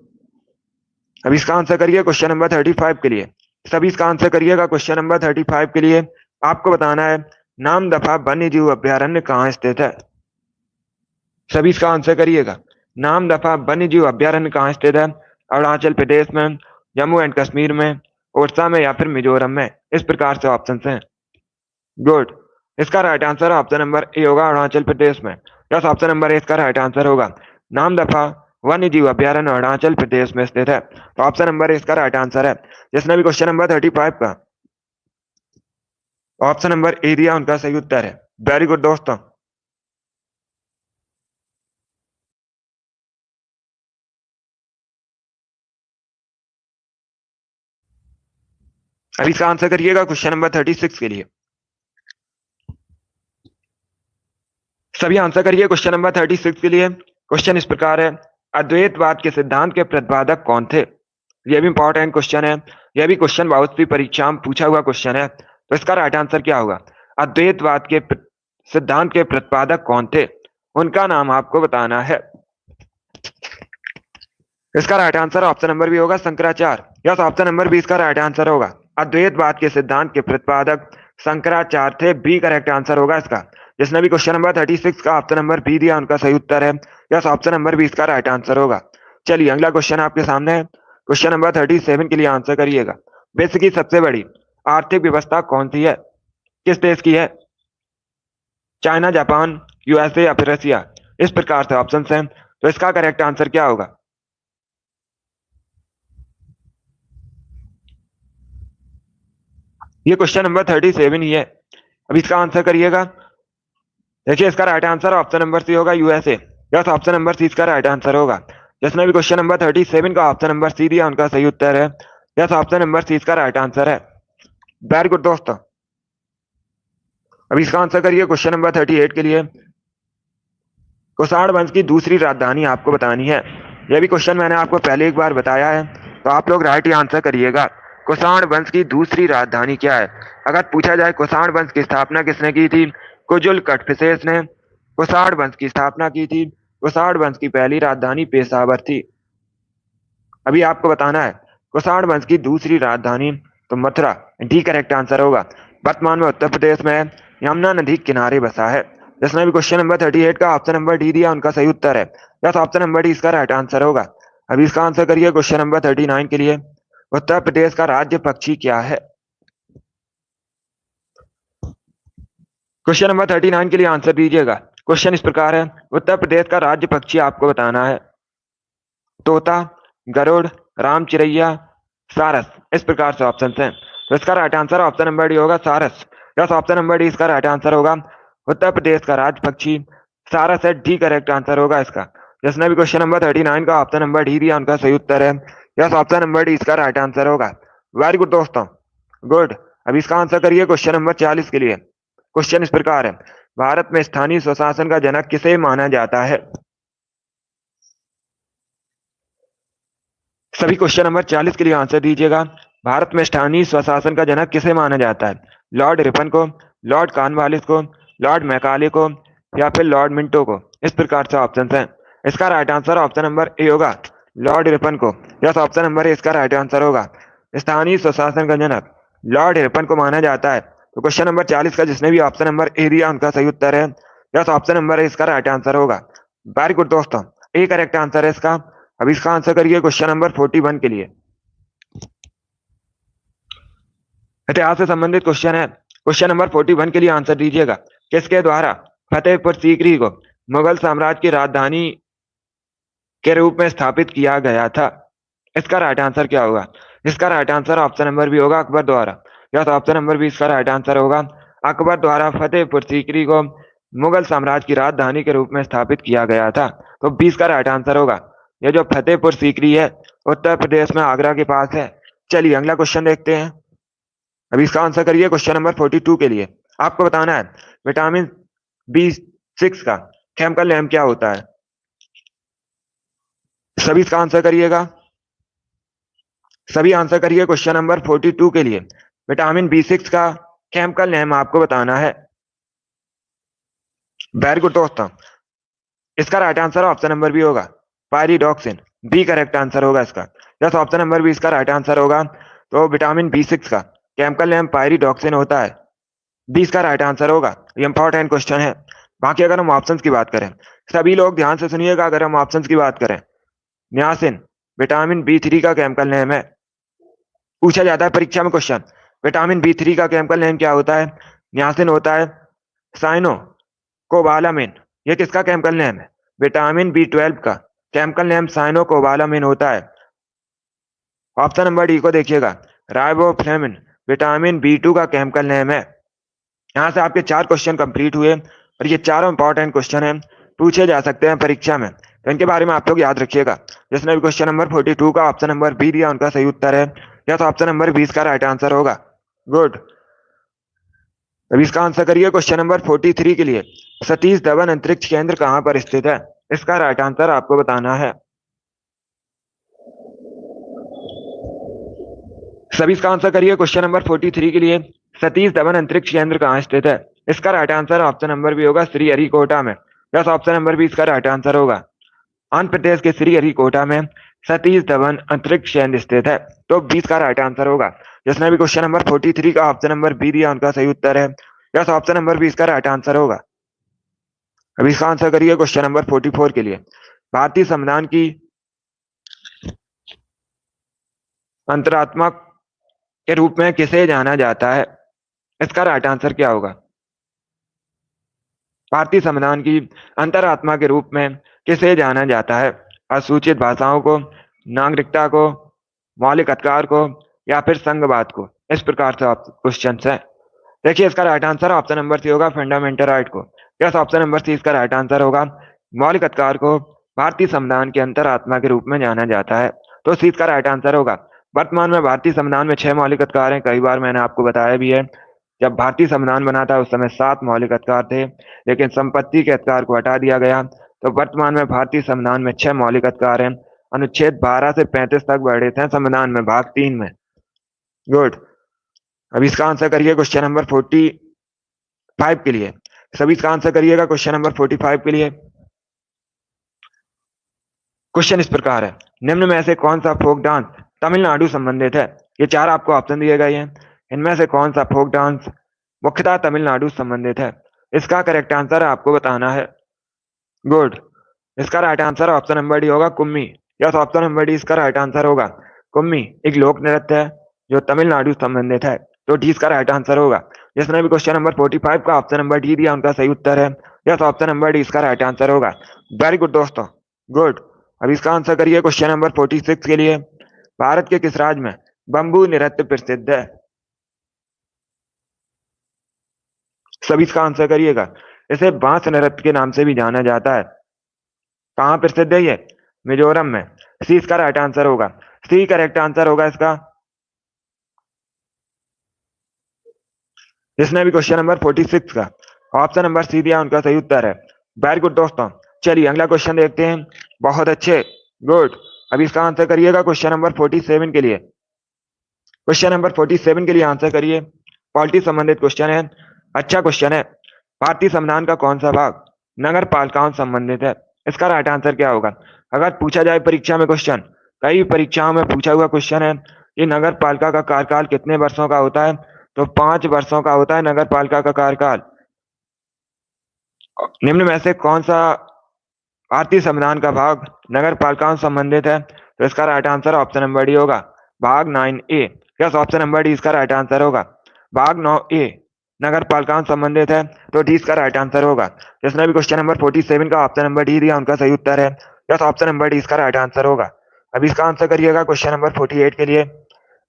अब इसका आंसर करिए क्वेश्चन नंबर 35 के लिए। सभी इसका आंसर करिएगा क्वेश्चन नंबर 35 के लिए। आपको बताना है नामदफा वन्य जीव अभ्यारण्य कहाँ स्थित है? सभी इसका आंसर करिएगा। नामदफा वन्य जीव अभ्यारण्य कहाँ स्थित है? अरुणाचल प्रदेश में, जम्मू एंड कश्मीर में, ओडिशा में या फिर मिजोरम में, इस प्रकार से ऑप्शन हैं। गुड। इसका right answer option number A होगा, अरुणाचल प्रदेश में। यस, ऑप्शन नंबर ए इसका राइट आंसर होगा। नामदफा वन्य जीव अभ्यारण्य अरुणाचल प्रदेश में स्थित है, तो ऑप्शन नंबर ए इसका राइट आंसर है। जिसने भी क्वेश्चन नंबर 35 का ऑप्शन नंबर ए दिया, उनका सही उत्तर है। वेरी गुड दोस्तों। अभी इसका आंसर करिएगा क्वेश्चन नंबर 36 के लिए। सभी आंसर करिए क्वेश्चन नंबर 36 के लिए। क्वेश्चन इस प्रकार है, अद्वैतवाद के सिद्धांत के प्रतिपादक कौन थे? यह भी इंपॉर्टेंट क्वेश्चन है, यह भी क्वेश्चन बहुत सी परीक्षा में पूछा हुआ क्वेश्चन है। तो इसका राइट आंसर क्या होगा? अद्वैतवाद के सिद्धांत के प्रतिपादक कौन थे, उनका नाम आपको बताना है। इसका right answer option number B होगा, Shankaracharya. Yes, option number B इसका राइट आंसर होगा। अद्वैतवाद के सिद्धांत के प्रतिपादक शंकराचार्य थे, बी करेक्ट आंसर होगा इसका। जिसने भी क्वेश्चन नंबर 36 का ऑप्शन नंबर बी दिया, उनका सही उत्तर है। यस, ऑप्शन नंबर बी इसका राइट आंसर होगा। चलिए अगला क्वेश्चन आपके सामने है। क्वेश्चन नंबर 37 के लिए आंसर करिएगा। विश्व की सबसे बड़ी आर्थिक व्यवस्था कौन सी है? किस देश की है? चाइना, जापान, यूएसए या फिर रशिया? इस प्रकार से ऑप्शन है, तो इसका करेक्ट आंसर क्या होगा? ये क्वेश्चन नंबर 37 ही है। अब इसका आंसर करिएगा। देखिए इसका right answer option number C होगा, USA. Yes, option number C इसका राइट आंसर होगा। जिसने भी क्वेश्चन नंबर 37 का ऑप्शन नंबर सी दिया, उनका सही उत्तर है। यस, ऑप्शन नंबर सी इसका राइट आंसर है। वेरी गुड दोस्तों। अब इसका आंसर करिए क्वेश्चन नंबर 38 के लिए। कुषाण वंश की दूसरी राजधानी आपको बतानी है। यह भी क्वेश्चन मैंने आपको पहले एक बार बताया है, तो आप लोग राइट ही आंसर करिएगा। कुषाण वंश की दूसरी राजधानी क्या है? अगर पूछा जाए कुषाण वंश की स्थापना किसने की थी? कुजुल कटफिसेस ने कुषाण वंश की स्थापना की थी। कुषाण वंश की पहली राजधानी पेशावर थी। अभी आपको बताना है कुषाण वंश की दूसरी राजधानी, तो मथुरा, डी करेक्ट आंसर होगा। वर्तमान में उत्तर प्रदेश में यमुना नदी किनारे बसा है। जिसने भी क्वेश्चन नंबर 38 का ऑप्शन नंबर डी दिया, उनका सही उत्तर है। यस, ऑप्शन नंबर डी इसका राइट आंसर होगा। अभी इसका आंसर करिए क्वेश्चन नंबर 39 के लिए। उत्तर प्रदेश का राज्य पक्षी क्या है? क्वेश्चन नंबर 39 के लिए आंसर दीजिएगा। क्वेश्चन इस प्रकार है, उत्तर प्रदेश का राज्य पक्षी आपको बताना है। तोता, गरुड़, राम चिरैया, सारस? इस प्रकार से ऑप्शन हैं, तो इसका right answer option number D होगा, सारस। यस, ऑप्शन नंबर डी इसका राइट आंसर होगा। उत्तर प्रदेश का राज्य पक्षी सारस है, डी करेक्ट आंसर होगा इसका। जिसने भी क्वेश्चन नंबर 39 का ऑप्शन नंबर डी दिया, उनका सही उत्तर है। यस, ऑप्शन नंबर डी इसका राइट आंसर होगा। वेरी गुड दोस्तों, गुड। अब इसका आंसर करिए क्वेश्चन नंबर 40 के लिए। क्वेश्चन इस प्रकार है, भारत में स्थानीय स्वशासन का जनक किसे माना जाता है? सभी क्वेश्चन नंबर 40 के लिए आंसर दीजिएगा। भारत में स्थानीय स्वशासन का जनक किसे माना जाता है? लॉर्ड रिपन को, लॉर्ड कॉर्नवालिस को, लॉर्ड मैकाले को या फिर लॉर्ड मिंटो को? इस प्रकार से ऑप्शन हैं। इसका right answer option number A होगा, लॉर्ड रिपन को। यस, ऑप्शन नंबर ए इसका राइट आंसर होगा। स्थानीय स्वशासन का जनक लॉर्ड रिपन को माना जाता है। तो क्वेश्चन नंबर 40 का जिसने भी ऑप्शन नंबर ए दिया, उनका सही उत्तर है। यस, ऑप्शन नंबर ए इसका राइट आंसर होगा। वेरी गुड दोस्तों, ए करेक्ट आंसर है इसका। अब इसका आंसर करिए क्वेश्चन नंबर 41 के लिए। इतिहास से संबंधित क्वेश्चन है। क्वेश्चन नंबर 41 के लिए आंसर दीजिएगा। किसके द्वारा फतेहपुर सीकरी को मुगल साम्राज्य की राजधानी के रूप में स्थापित किया गया था? इसका राइट आंसर क्या होगा? इसका right answer option number B होगा, अकबर द्वारा। या तो ऑप्शन नंबर बी इसका राइट आंसर होगा। अकबर द्वारा फतेहपुर सीकरी को मुगल साम्राज्य की राजधानी के रूप में स्थापित किया गया था, तो 20 का राइट आंसर होगा। ये जो फतेहपुर सीकरी है उत्तर प्रदेश में आगरा के पास है। चलिए अगला क्वेश्चन देखते हैं। अभी इसका आंसर करिए क्वेश्चन नंबर 42 के लिए। आपको बताना है विटामिन B6 का केमिकल नेम क्या होता है? सभी इसका आंसर करिएगा। सभी आंसर करिए क्वेश्चन नंबर 42 के लिए। विटामिन B6 का केमिकल नेम आपको बताना है। वेरी गुड दोस्तों, इसका right answer option number B होगा, पायरिडॉक्सिन। बी करेक्ट आंसर होगा इसका। यस, ऑप्शन नंबर बी इसका राइट आंसर होगा। तो विटामिन B6 का केमिकल नेम पायरिडॉक्सिन होता है, बी इसका राइट आंसर होगा। ये इंपॉर्टेंट क्वेश्चन है। बाकी अगर हम ऑप्शंस की बात करें, सभी लोग ध्यान से सुनिएगा। अगर हम ऑप्शंस की बात करें, नियासिन विटामिन B3 का केमिकल नेम है। पूछा जाता है परीक्षा में क्वेश्चन, विटामिन B3 का केमिकल नेम क्या होता है? नियासिन होता है साइनो कोबालामिन, ये किसका केमिकल नेम है? विटामिन B12 का केमिकल नेम साइनो कोबालामिन होता है। ऑप्शन नंबर डी को देखिएगा, राइबोफ्लेविन विटामिन B2 का केमिकल नेम है। यहाँ से आपके 4 क्वेश्चन कंप्लीट हुए और ये चारों इंपॉर्टेंट क्वेश्चन हैं, पूछे जा सकते हैं परीक्षा में, तो इनके बारे में आप लोग याद रखिएगा। जिसने भी क्वेश्चन नंबर 42 का ऑप्शन नंबर बी दिया उनका सही उत्तर है, या तो ऑप्शन नंबर 20 का राइट आंसर होगा। गुड। अब इसका आंसर करिए क्वेश्चन नंबर 43 के लिए, सतीश धवन अंतरिक्ष केंद्र कहाँ पर स्थित है? इसका राइट आंसर आपको बताना है। सभी इसका आंसर करिए क्वेश्चन नंबर 43 के लिए, सतीश धवन अंतरिक्ष केंद्र कहाँ स्थित है? इसका right answer option number B होगा, श्रीहरिकोटा में। यस, ऑप्शन नंबर बी इसका राइट आंसर होगा। आंध्र प्रदेश के श्रीहरिकोटा में सतीश धवन अंतरिक्ष केंद्र स्थित है, तो 20 का राइट आंसर होगा। जिसने भी क्वेश्चन नंबर 43 का ऑप्शन नंबर बी दिया उनका सही उत्तर है, यस, ऑप्शन नंबर 20 का राइट आंसर होगा। अब इसका आंसर करिए क्वेश्चन नंबर 44 के लिए, भारतीय संविधान की अंतरात्मा के रूप में किसे जाना जाता है? इसका राइट आंसर क्या होगा? भारतीय संविधान की अंतरात्मा के रूप में किसे जाना जाता है? असूचित भाषाओं को, नागरिकता को, मौलिक अधिकार को, या फिर संघवाद को? इस प्रकार से क्वेश्चन है। देखिए इसका right answer option number C होगा, फंडामेंटल राइट को। यस, ऑप्शन नंबर सी इसका राइट आंसर होगा। मौलिक अधिकार को भारतीय संविधान की अंतरात्मा के रूप में जाना जाता है, तो सी इसका राइट आंसर होगा। वर्तमान में भारतीय संविधान में 6 मौलिक अधिकार हैं, कई बार मैंने आपको बताया भी है। जब भारतीय संविधान बना था उस समय 7 मौलिक अधिकार थे, लेकिन संपत्ति के अधिकार को हटा दिया गया, तो वर्तमान में भारतीय संविधान में 6 मौलिक अधिकार हैं। अनुच्छेद 12 से 35 तक वर्णित हैं संविधान में, भाग 3 में। गुड। अब इसका आंसर करिए क्वेश्चन नंबर 45 के लिए। सभी इसका आंसर करिएगा क्वेश्चन नंबर 45 के लिए। क्वेश्चन इस प्रकार है, निम्न में से कौन सा फोक डांस तमिलनाडु संबंधित है? ये 4 आपको ऑप्शन दिए गए हैं, इनमें से कौन सा फोक डांस मुख्यतः तमिलनाडु संबंधित है? इसका करेक्ट आंसर आपको बताना है। गुड। इसका right answer option number D होगा, Kummi. Yes, option number D इसका राइट आंसर होगा। कुम्मी एक लोक नृत्य है जो तमिलनाडु संबंधित है, तो डी इसका राइट आंसर होगा। जिसने भी क्वेश्चन नंबर 45 का ऑप्शन नंबर डी दिया उनका सही उत्तर है, यस, ऑप्शन नंबर डी इसका राइट आंसर होगा। वेरी गुड दोस्तों, गुड। अब इसका आंसर करिए क्वेश्चन नंबर 46 के लिए, भारत के किस राज्य में बंबू नृत्य प्रसिद्ध है? सभी इसका आंसर करिएगा। इसे बांस नृत्य के नाम से भी जाना जाता है। कहाँ प्रसिद्ध है ये? मिजोरम में। सी इसका राइट आंसर होगा, सी करेक्ट आंसर होगा इसका। जिसने भी क्वेश्चन नंबर 46 का ऑप्शन नंबर सी दिया उनका सही उत्तर है। वेरी गुड दोस्तों, चलिए अगला क्वेश्चन देखते हैं। बहुत अच्छे, गुड। अब इसका आंसर करिएगा क्वेश्चन नंबर 47 के लिए। क्वेश्चन नंबर 47 के लिए आंसर करिए, पॉलिटी संबंधित क्वेश्चन है, अच्छा क्वेश्चन है। भारतीय संविधान का कौन सा भाग नगर पालिकाओं से संबंधित है? इसका राइट आंसर क्या होगा? अगर पूछा जाए परीक्षा में क्वेश्चन, कई परीक्षाओं में पूछा हुआ क्वेश्चन है कि नगर पालिका का कार्यकाल कितने वर्षों का होता है, तो 5 वर्षों का होता है नगर पालिका का कार्यकाल। निम्न में से कौन सा भारतीय संविधान का भाग नगर पालिकाओं से संबंधित है? तो इसका right answer option number D होगा, भाग 9A। Yes, option number D इसका राइट आंसर होगा। भाग 9A नगर पालिकाओं से संबंधित है, तो डी इसका राइट आंसर होगा। जिसने भी क्वेश्चन नंबर 47 का ऑप्शन नंबर डी दिया उनका सही उत्तर है, यस, ऑप्शन नंबर डी इसका राइट आंसर होगा। अब इसका आंसर करिएगा क्वेश्चन नंबर 48 के लिए,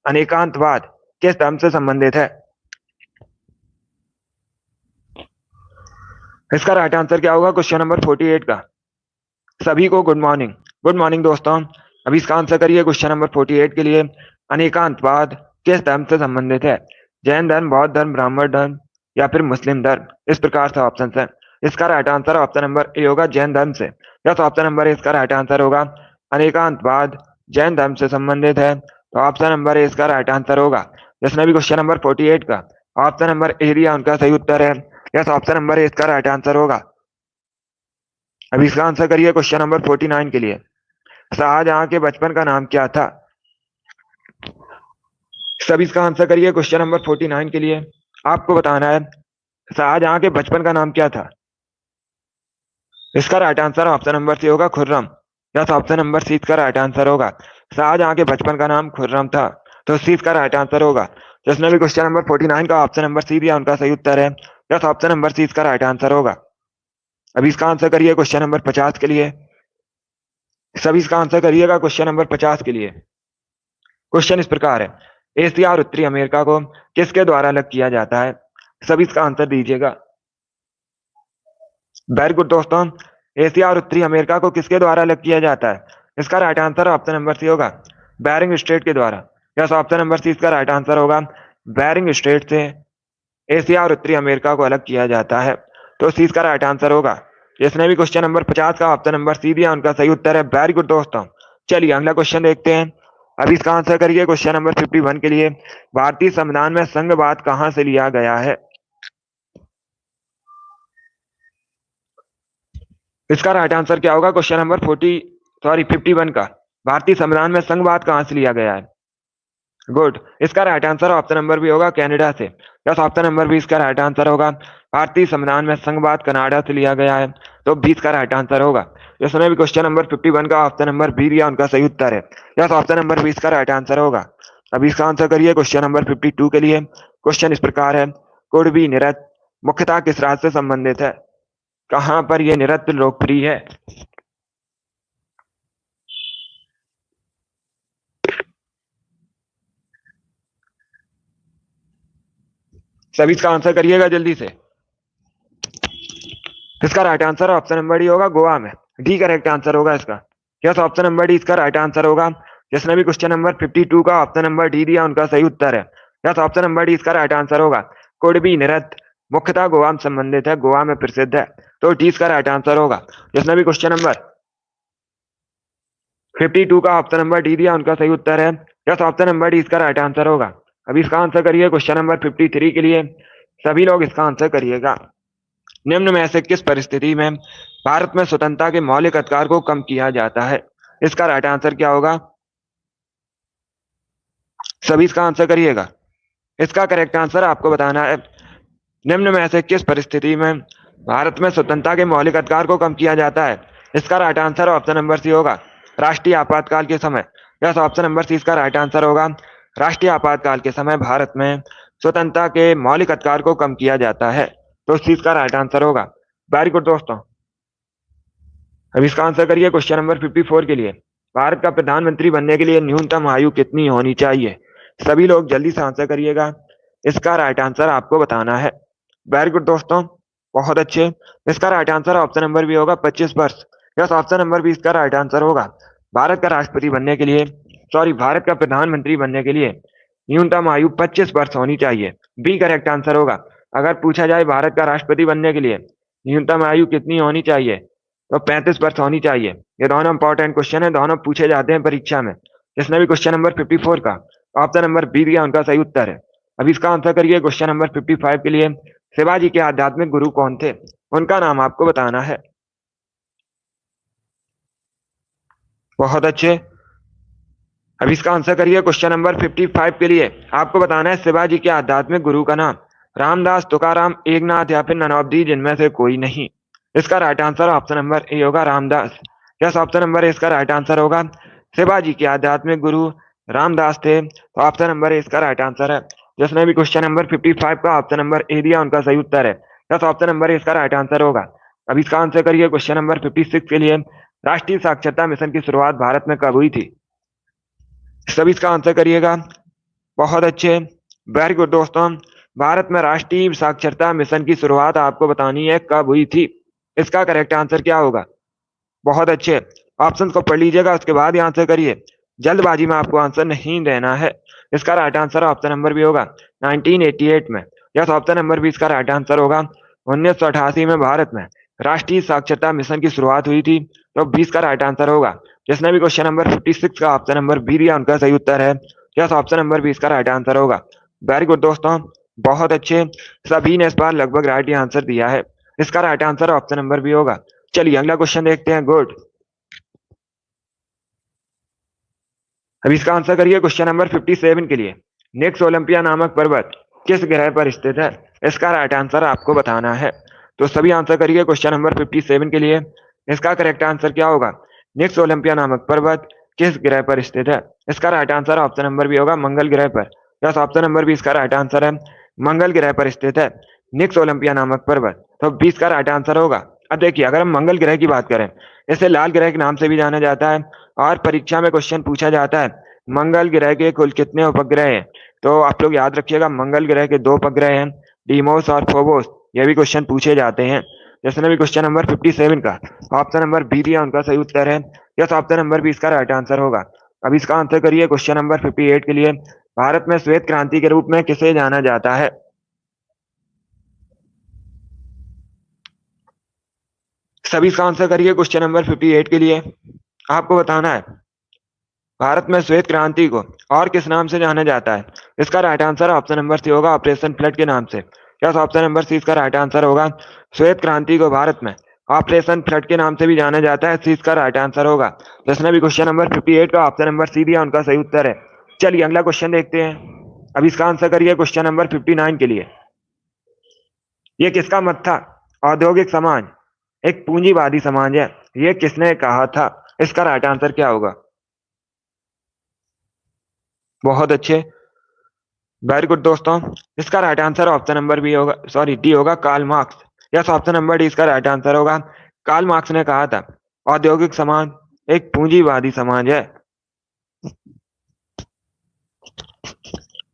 अनेकांतवाद किस धर्म से संबंधित है? इसका राइट आंसर क्या होगा क्वेश्चन नंबर 48 का? सभी को गुड मॉर्निंग, गुड मॉर्निंग दोस्तों। अब इसका आंसर करिए क्वेश्चन नंबर 48 के लिए, अनेकांतवाद किस धर्म से संबंधित है? जैन धर्म, बौद्ध धर्म, ब्राह्मण धर्म, या फिर मुस्लिम धर्म? इस प्रकार से ऑप्शन है। इसका right answer option number A होगा, जैन धर्म से। यस, ऑप्शन नंबर ए इसका राइट आंसर होगा। अनेकांतवाद जैन धर्म से संबंधित है, तो ऑप्शन नंबर ए इसका राइट आंसर होगा। जिसने भी क्वेश्चन नंबर 48 का ऑप्शन नंबर ए दिया उनका सही उत्तर है, यस, ऑप्शन नंबर ए इसका राइट आंसर होगा। अब इसका आंसर करिए क्वेश्चन नंबर 49 के लिए, शाहजहां के बचपन का नाम क्या था? सभी इसका आंसर करिए क्वेश्चन नंबर 49 के लिए। आपको बताना है शाहजहां के बचपन का नाम क्या था? इसका right answer option number C होगा, Khurram. Yes, option number C इसका राइट आंसर होगा। शाहजहां के बचपन का नाम खुर्रम था, तो सी इसका राइट आंसर होगा। जिसने भी क्वेश्चन नंबर 49 का ऑप्शन नंबर सी दिया उनका सही उत्तर है यस, ऑप्शन नंबर सी इसका राइट आंसर होगा। अभी इसका आंसर करिए क्वेश्चन नंबर 50 के लिए। सभी इसका आंसर करिएगा क्वेश्चन नंबर 50 के लिए। क्वेश्चन इस प्रकार है, एशिया और उत्तरी अमेरिका को किसके द्वारा अलग किया जाता है? सभी इसका आंसर दीजिएगा। वेरी गुड दोस्तों, एशिया और उत्तरी अमेरिका को किसके द्वारा अलग किया जाता है? इसका right answer option number C होगा, बेरिंग स्ट्रेट के द्वारा। यस, ऑप्शन नंबर सी इसका राइट आंसर होगा, बेरिंग स्ट्रेट से एशिया और उत्तरी अमेरिका को अलग किया जाता है, तो सी इसका राइट आंसर होगा। जिसने भी क्वेश्चन नंबर 50 का ऑप्शन नंबर सी दिया उनका सही उत्तर है। वेरी गुड दोस्तों, चलिए अगला क्वेश्चन देखते हैं। अभी इसका आंसर करिए क्वेश्चन नंबर 51 के लिए। भारतीय संविधान में संघवाद कहां से लिया गया है? इसका राइट आंसर क्या होगा? क्वेश्चन नंबर 51 का भारतीय संविधान में संघवाद कहां से लिया गया है? गुड, इसका राइट आंसर ऑप्शन नंबर भी होगा कनाडा से। यस, ऑप्शन नंबर बी इसका राइट आंसर होगा। भारतीय संविधान में संघवाद कनाडा से लिया गया है, तो 20 का राइट आंसर होगा। जिसने भी क्वेश्चन नंबर 51 का ऑप्शन नंबर बी दिया उनका सही उत्तर है। यस, ऑप्शन नंबर 20 का राइट आंसर होगा। अभी इसका आंसर करिए क्वेश्चन नंबर 52 के लिए। क्वेश्चन इस प्रकार है, कुडवी नृत्य मुख्यतः किस राज्य से संबंधित है? कहां पर यह नृत्य लोकप्रिय है? सभी इसका आंसर करिएगा जल्दी से। इसका right answer option number D होगा, गोवा में। डी करेक्ट आंसर होगा इसका। यस, ऑप्शन नंबर डी इसका राइट आंसर होगा। जिसने भी क्वेश्चन नंबर 52 का ऑप्शन नंबर डी दिया उनका सही उत्तर है। यस, ऑप्शन नंबर डी इसका राइट आंसर होगा। कुडवी नृत्य मुख्यतः गोवा में संबंधित है, गोवा में प्रसिद्ध है, तो डी इसका राइट आंसर होगा। जिसने भी क्वेश्चन नंबर 52 का ऑप्शन नंबर डी दिया उनका सही उत्तर है। यस, ऑप्शन नंबर डी इसका राइट आंसर होगा। अभी इसका आंसर करिए क्वेश्चन नंबर 53 के लिए। सभी लोग इसका आंसर करिएगा। निम्न में से किस परिस्थिति में भारत में स्वतंत्रता के मौलिक अधिकार को कम किया जाता है? इसका राइट आंसर क्या होगा? सभी इसका आंसर करिएगा। इसका करेक्ट आंसर आपको बताना है। निम्न में से किस परिस्थिति में भारत में स्वतंत्रता के मौलिक अधिकार को कम किया जाता है? इसका right answer option number C होगा, राष्ट्रीय आपातकाल के समय। यस, ऑप्शन नंबर सी इसका राइट आंसर होगा। राष्ट्रीय आपातकाल के समय भारत में स्वतंत्रता के मौलिक अधिकार को कम किया जाता है, तो इस चीज का राइट आंसर होगा। वेरी गुड दोस्तों, अब इसका आंसर करिए क्वेश्चन नंबर 54 के लिए। भारत का प्रधानमंत्री बनने के लिए न्यूनतम आयु कितनी होनी चाहिए? सभी लोग जल्दी से आंसर करिएगा। इसका राइट आंसर आपको बताना है। वेरी गुड दोस्तों, बहुत अच्छे। इसका राइट आंसर ऑप्शन नंबर भी होगा 25 वर्ष। यस, ऑप्शन नंबर भी इसका राइट आंसर होगा। भारत का राष्ट्रपति बनने के लिए, भारत का प्रधानमंत्री बनने के लिए न्यूनतम आयु 25 वर्ष होनी चाहिए। बी करेक्ट आंसर होगा। अगर पूछा जाए भारत का राष्ट्रपति बनने के लिए न्यूनतम आयु कितनी होनी चाहिए, तो 35 वर्ष होनी चाहिए। ये दोनों इंपॉर्टेंट क्वेश्चन है, दोनों पूछे जाते हैं परीक्षा में। जिसने भी क्वेश्चन नंबर 54 का ऑप्शन नंबर बी दिया उनका सही उत्तर है। अभी इसका आंसर करिए क्वेश्चन नंबर 55 के लिए। शिवाजी के आध्यात्मिक गुरु कौन थे? उनका नाम आपको बताना है। बहुत अच्छे। अब इसका आंसर करिए क्वेश्चन नंबर 55 के लिए। आपको बताना है शिवाजी के आध्यात्मिक गुरु का नाम। रामदास, तुकाराम, एकनाथ या फिर ननौबदी, जिनमें से कोई नहीं। इसका right answer option number A होगा, Ramdas. Yes, option number A इसका राइट आंसर होगा। शिवाजी के आध्यात्मिक गुरु रामदास थे, तो ऑप्शन नंबर ए इसका राइट आंसर है। जिसने भी क्वेश्चन नंबर 55 का ऑप्शन नंबर ए दिया उनका सही उत्तर है। यस, ऑप्शन नंबर ए इसका राइट आंसर होगा। अब इसका आंसर करिए क्वेश्चन नंबर 56 के लिए। राष्ट्रीय साक्षरता मिशन की शुरुआत भारत में कब हुई थी? सभी इसका आंसर करिएगा। बहुत अच्छे, वेरी गुड दोस्तों। भारत में राष्ट्रीय साक्षरता मिशन की शुरुआत आपको बतानी है कब हुई थी। इसका करेक्ट आंसर क्या होगा? बहुत अच्छे, ऑप्शन को पढ़ लीजिएगा, उसके बाद ही आंसर करिए। जल्दबाजी में आपको आंसर नहीं देना है। इसका राइट आंसर ऑप्शन नंबर भी होगा 1988 में। यस, ऑप्शन नंबर भी इसका राइट आंसर होगा। 1988 में भारत में राष्ट्रीय साक्षरता मिशन की शुरुआत हुई थी, तो 20 का राइट आंसर होगा। जिसने भी क्वेश्चन नंबर 56 का ऑप्शन नंबर बी दिया उनका सही उत्तर है। यस, ऑप्शन नंबर बी इसका राइट आंसर होगा। वेरी गुड दोस्तों, बहुत अच्छे। सभी ने इस बार लगभग राइट ही आंसर दिया है। इसका right answer option number B होगा। चलिए अगला क्वेश्चन देखते हैं। गुड, अब इसका आंसर करिए क्वेश्चन नंबर 57 के लिए। नेक्स्ट ओलंपिया नामक पर्वत किस ग्रह पर स्थित है? इसका राइट आंसर आपको बताना है। तो सभी आंसर करिए क्वेश्चन नंबर 57 के लिए। इसका करेक्ट आंसर क्या होगा? नेक्स्ट ओलंपिया नामक पर्वत किस ग्रह पर स्थित है? इसका राइट आंसर ऑप्शन नंबर भी होगा, मंगल ग्रह पर। यस, ऑप्शन नंबर बी इसका राइट आंसर है। मंगल ग्रह पर स्थित है निक्स ओलंपिया नामक पर्वत, तो 20 का राइट आंसर होगा। अब देखिए, अगर हम मंगल ग्रह की बात करें, इसे लाल ग्रह के नाम से भी जाना जाता है और परीक्षा में क्वेश्चन पूछा जाता है मंगल ग्रह के कुल कितने उपग्रह हैं। तो आप लोग याद रखिएगा, मंगल ग्रह के 2 उपग्रह हैं, डीमोस और फोबोस। ये भी क्वेश्चन पूछे जाते हैं। जिसने भी क्वेश्चन नंबर 57 का ऑप्शन नंबर बी दिया, उनका सही उत्तर है यस, ऑप्शन नंबर बी इसका राइट आंसर होगा। अब इसका आंसर करिए क्वेश्चन नंबर 58 के लिए। भारत में श्वेत क्रांति के रूप में किसे जाना जाता है? सभी इसका आंसर करिए क्वेश्चन नंबर 58 के लिए। आपको बताना है भारत में श्वेत क्रांति को और किस नाम से जाना जाता है। इसका right answer option number C होगा, ऑपरेशन फ्लड के नाम से। यस, ऑप्शन नंबर सी इसका राइट आंसर होगा। श्वेत क्रांति को भारत में ऑपरेशन फ्लड के नाम से भी जाना जाता है, सी इसका राइट आंसर होगा। जिसने भी क्वेश्चन नंबर 58 का ऑप्शन नंबर सी दिया, उनका सही उत्तर है। चलिए अगला क्वेश्चन देखते हैं। अब इसका आंसर करिए क्वेश्चन नंबर 59 के लिए। ये किसका मत था? औद्योगिक समाज एक पूंजीवादी समाज है, ये किसने कहा था? इसका राइट आंसर क्या होगा? बहुत अच्छे, वेरी गुड दोस्तों। इसका right answer option number B होगा, सॉरी डी होगा, Karl Marx. Yes, option number D इसका राइट आंसर होगा। कार्ल मार्क्स ने कहा था औद्योगिक समाज एक पूंजीवादी समाज है,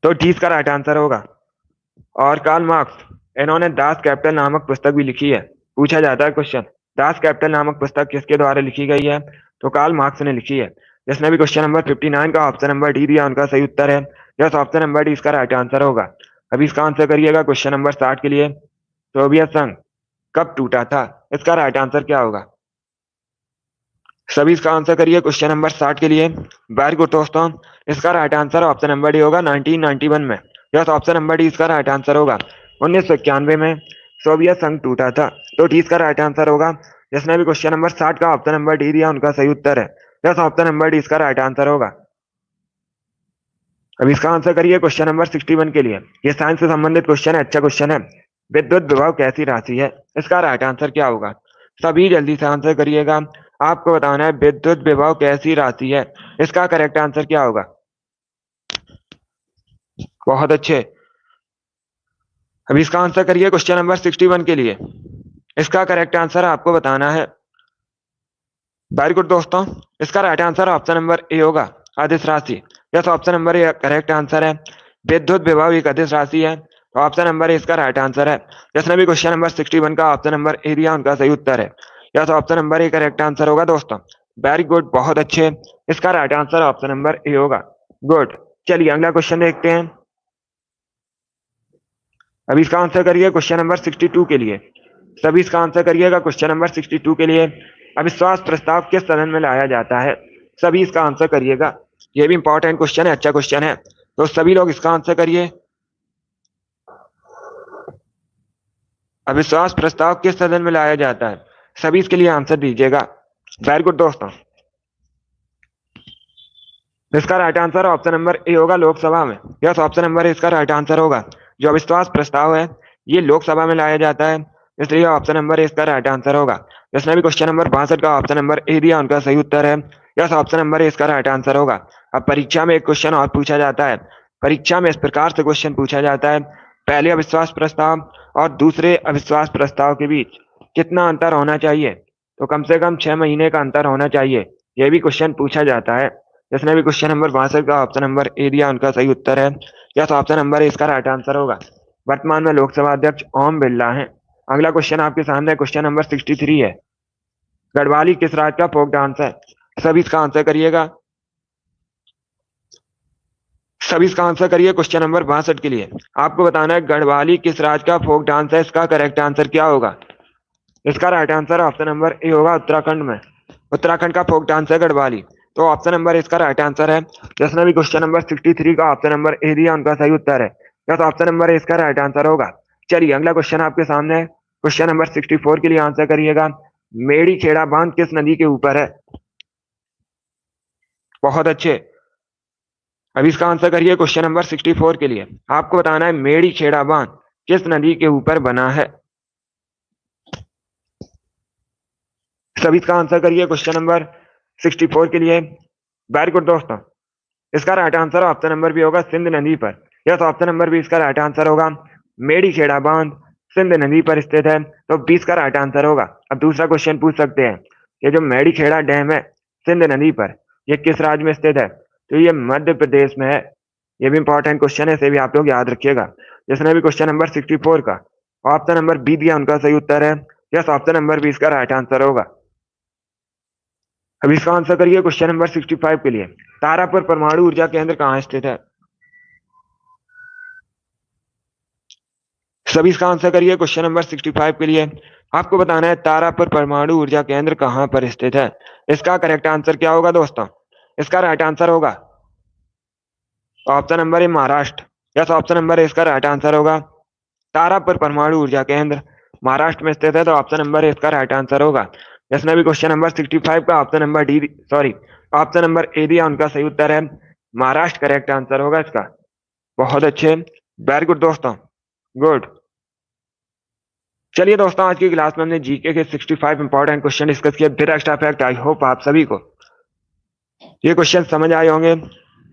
तो डी इसका राइट आंसर होगा। और कार्ल मार्क्स, इन्होंने दास कैपिटल नामक पुस्तक भी लिखी है। पूछा जाता है क्वेश्चन, दास कैपिटल नामक पुस्तक किसके द्वारा लिखी गई है? तो कार्ल मार्क्स ने लिखी है। जिसने भी क्वेश्चन नंबर 59 का ऑप्शन नंबर डी दिया, उनका सही उत्तर है यस, ऑप्शन नंबर डी इसका राइट आंसर होगा। अभी इसका आंसर करिएगा क्वेश्चन नंबर 60 के लिए। सोवियत संघ कब टूटा था? इसका राइट आंसर क्या होगा? सभी इसका आंसर करिए क्वेश्चन नंबर 60 के लिए। वेरी गुड दोस्तों, इसका right answer option number D होगा, 1991 में। यस, ऑप्शन नंबर डी इसका राइट आंसर होगा। 1991 में सोवियत संघ टूटा था, तो डी इसका राइट आंसर होगा। जिसने भी क्वेश्चन नंबर 60 का ऑप्शन नंबर डी दिया, उनका सही उत्तर है यस, ऑप्शन नंबर डी इसका राइट आंसर होगा। अब इसका आंसर करिए क्वेश्चन नंबर 61 के लिए। ये साइंस से संबंधित क्वेश्चन है, अच्छा क्वेश्चन है। विद्युत विभव कैसी राशि है? इसका राइट आंसर क्या होगा? सभी जल्दी से आंसर करिएगा। आपको बताना है विद्युत विभव कैसी राशि है, इसका करेक्ट आंसर क्या होगा? बहुत अच्छे, अब इसका आंसर करिए क्वेश्चन नंबर 61 के लिए। इसका करेक्ट आंसर आपको बताना है। वेरी गुड दोस्तों, इसका right answer option number A होगा, अदिश राशि। Yes, option number A correct answer है। विद्युत विभव एक अदिश राशि है, तो ऑप्शन नंबर ए इसका राइट आंसर है। जिसने भी क्वेश्चन नंबर 61 का ऑप्शन नंबर ए दिया, उनका सही उत्तर है yes, option number A correct answer होगा दोस्तों। वेरी गुड, बहुत अच्छे, इसका right answer option number A होगा। गुड, चलिए अगला क्वेश्चन देखते हैं। अभी इसका आंसर करिए क्वेश्चन नंबर 62 के लिए। सभी इसका आंसर करिएगा क्वेश्चन नंबर 62 के लिए। अविश्वास प्रस्ताव किस सदन में लाया जाता है? सभी इसका आंसर करिएगा, ये भी इंपॉर्टेंट क्वेश्चन है, अच्छा क्वेश्चन है, तो सभी लोग इसका आंसर करिए। अविश्वास प्रस्ताव किस सदन में लाया जाता है? सभी इसके लिए आंसर दीजिएगा। वेरी गुड दोस्तों, इसका right answer option number A होगा, लोकसभा में। यस, ऑप्शन नंबर ए इसका राइट आंसर होगा। जो अविश्वास प्रस्ताव है ये लोकसभा में लाया जाता है, इसलिए ऑप्शन नंबर ए इसका राइट आंसर होगा। जिसने भी क्वेश्चन नंबर 62 का ऑप्शन नंबर ए दिया, उनका सही उत्तर है यस, ऑप्शन नंबर ए इसका राइट आंसर होगा। अब परीक्षा में एक क्वेश्चन और पूछा जाता है। परीक्षा में इस प्रकार से क्वेश्चन पूछा जाता है, पहले अविश्वास प्रस्ताव और दूसरे अविश्वास प्रस्ताव के बीच कितना अंतर होना चाहिए? तो कम से कम 6 महीने का अंतर होना चाहिए, यह भी क्वेश्चन पूछा जाता है। जिसने भी क्वेश्चन नंबर 62 का ऑप्शन नंबर ए दिया, उनका सही उत्तर है यस, ऑप्शन नंबर ए इसका राइट आंसर होगा। वर्तमान में लोकसभा अध्यक्ष ओम बिरला हैं। अगला क्वेश्चन आपके सामने क्वेश्चन नंबर 63 है। गढ़वाली किस राज्य का फोक डांस है? सभी इसका आंसर करिएगा। सभी इसका आंसर करिए क्वेश्चन नंबर 62 के लिए। आपको बताना है गढ़वाली किस राज्य का फोक डांस है, इसका करेक्ट आंसर क्या होगा? इसका right answer option number A होगा, उत्तराखंड में। उत्तराखंड का फोक डांस है गढ़वाली, तो ऑप्शन नंबर इसका राइट आंसर है। जिसने भी क्वेश्चन नंबर 63 का ऑप्शन नंबर ए दिया, उनका सही उत्तर है यस, ऑप्शन नंबर इसका राइट आंसर होगा। चलिए अगला क्वेश्चन आपके सामने है, क्वेश्चन नंबर 64 के लिए आंसर करिएगा। मेड़ी खेड़ा बांध किस नदी के ऊपर है? बहुत अच्छे, अभी इसका आंसर करिए क्वेश्चन नंबर 64 के लिए। आपको बताना है मेड़ी खेड़ा बांध किस नदी के ऊपर बना है? सभी इसका आंसर करिए क्वेश्चन नंबर 64 के लिए। वेरी गुड दोस्तों, इसका राइट आंसर ऑप्शन नंबर भी होगा, सिंध नदी पर। यस, ऑप्शन नंबर 20 का राइट आंसर होगा मेडी खेड़ा बांध सिंध नदी पर स्थित है, तो 20 का राइट आंसर होगा। अब दूसरा क्वेश्चन पूछ सकते हैं, ये जो मेडी खेड़ा डैम है सिंध नदी पर, ये किस राज्य में स्थित है? तो ये मध्य प्रदेश में है। ये भी इंपॉर्टेंट क्वेश्चन है, इसे भी आप लोग याद रखिएगा। जिसने भी क्वेश्चन नंबर 64 का ऑप्शन नंबर बी दिया, उनका सही उत्तर है यस, ऑप्शन नंबर 20 का राइट आंसर होगा। अब इसका आंसर करिए क्वेश्चन नंबर 65 के लिए। तारापुर परमाणु ऊर्जा केंद्र कहाँ स्थित है? सभी इसका आंसर करिए क्वेश्चन नंबर 65 के लिए। आपको बताना है तारापुर परमाणु ऊर्जा केंद्र कहाँ पर स्थित है। इसका करेक्ट आंसर क्या होगा दोस्तों? इसका राइट आंसर होगा option number A Maharashtra. Yes, option number A इसका राइट आंसर होगा। तारापुर परमाणु ऊर्जा केंद्र महाराष्ट्र में स्थित है, तो ऑप्शन नंबर ए इसका राइट आंसर होगा। जिसने भी क्वेश्चन नंबर 65 का option number D sorry option number ए दिया, उनका सही उत्तर है महाराष्ट्र करेक्ट आंसर होगा इसका। बहुत अच्छे, वेरी गुड दोस्तों, गुड। चलिए दोस्तों, आज की क्लास में हमने जीके के 65 इंपॉर्टेंट क्वेश्चन डिस्कस किए with extra fact. I hope आप सभी को ये क्वेश्चन समझ आए होंगे।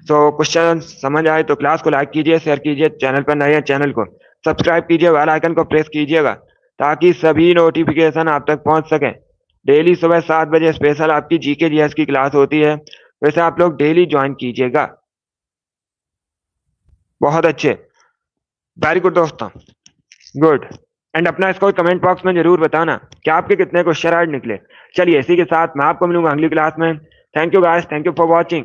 तो क्वेश्चन समझ आए तो क्लास को लाइक कीजिए, शेयर कीजिए, चैनल पर नए हैं चैनल को सब्सक्राइब कीजिए, बेल आइकन को प्रेस कीजिएगा ताकि सभी नोटिफिकेशन आप तक पहुंच सके। डेली सुबह 7 बजे स्पेशल आपकी जीके जीएस की क्लास होती है, वैसे आप लोग डेली ज्वाइन कीजिएगा। बहुत अच्छे, वेरी गुड दोस्तों, गुड। एंड अपना स्कोर कमेंट बॉक्स में जरूर बताना कि आपके कितने क्वेश्चन आज निकले। चलिए इसी के साथ मैं आपको मिलूंगा अगली क्लास में। Thank you guys, thank you for watching.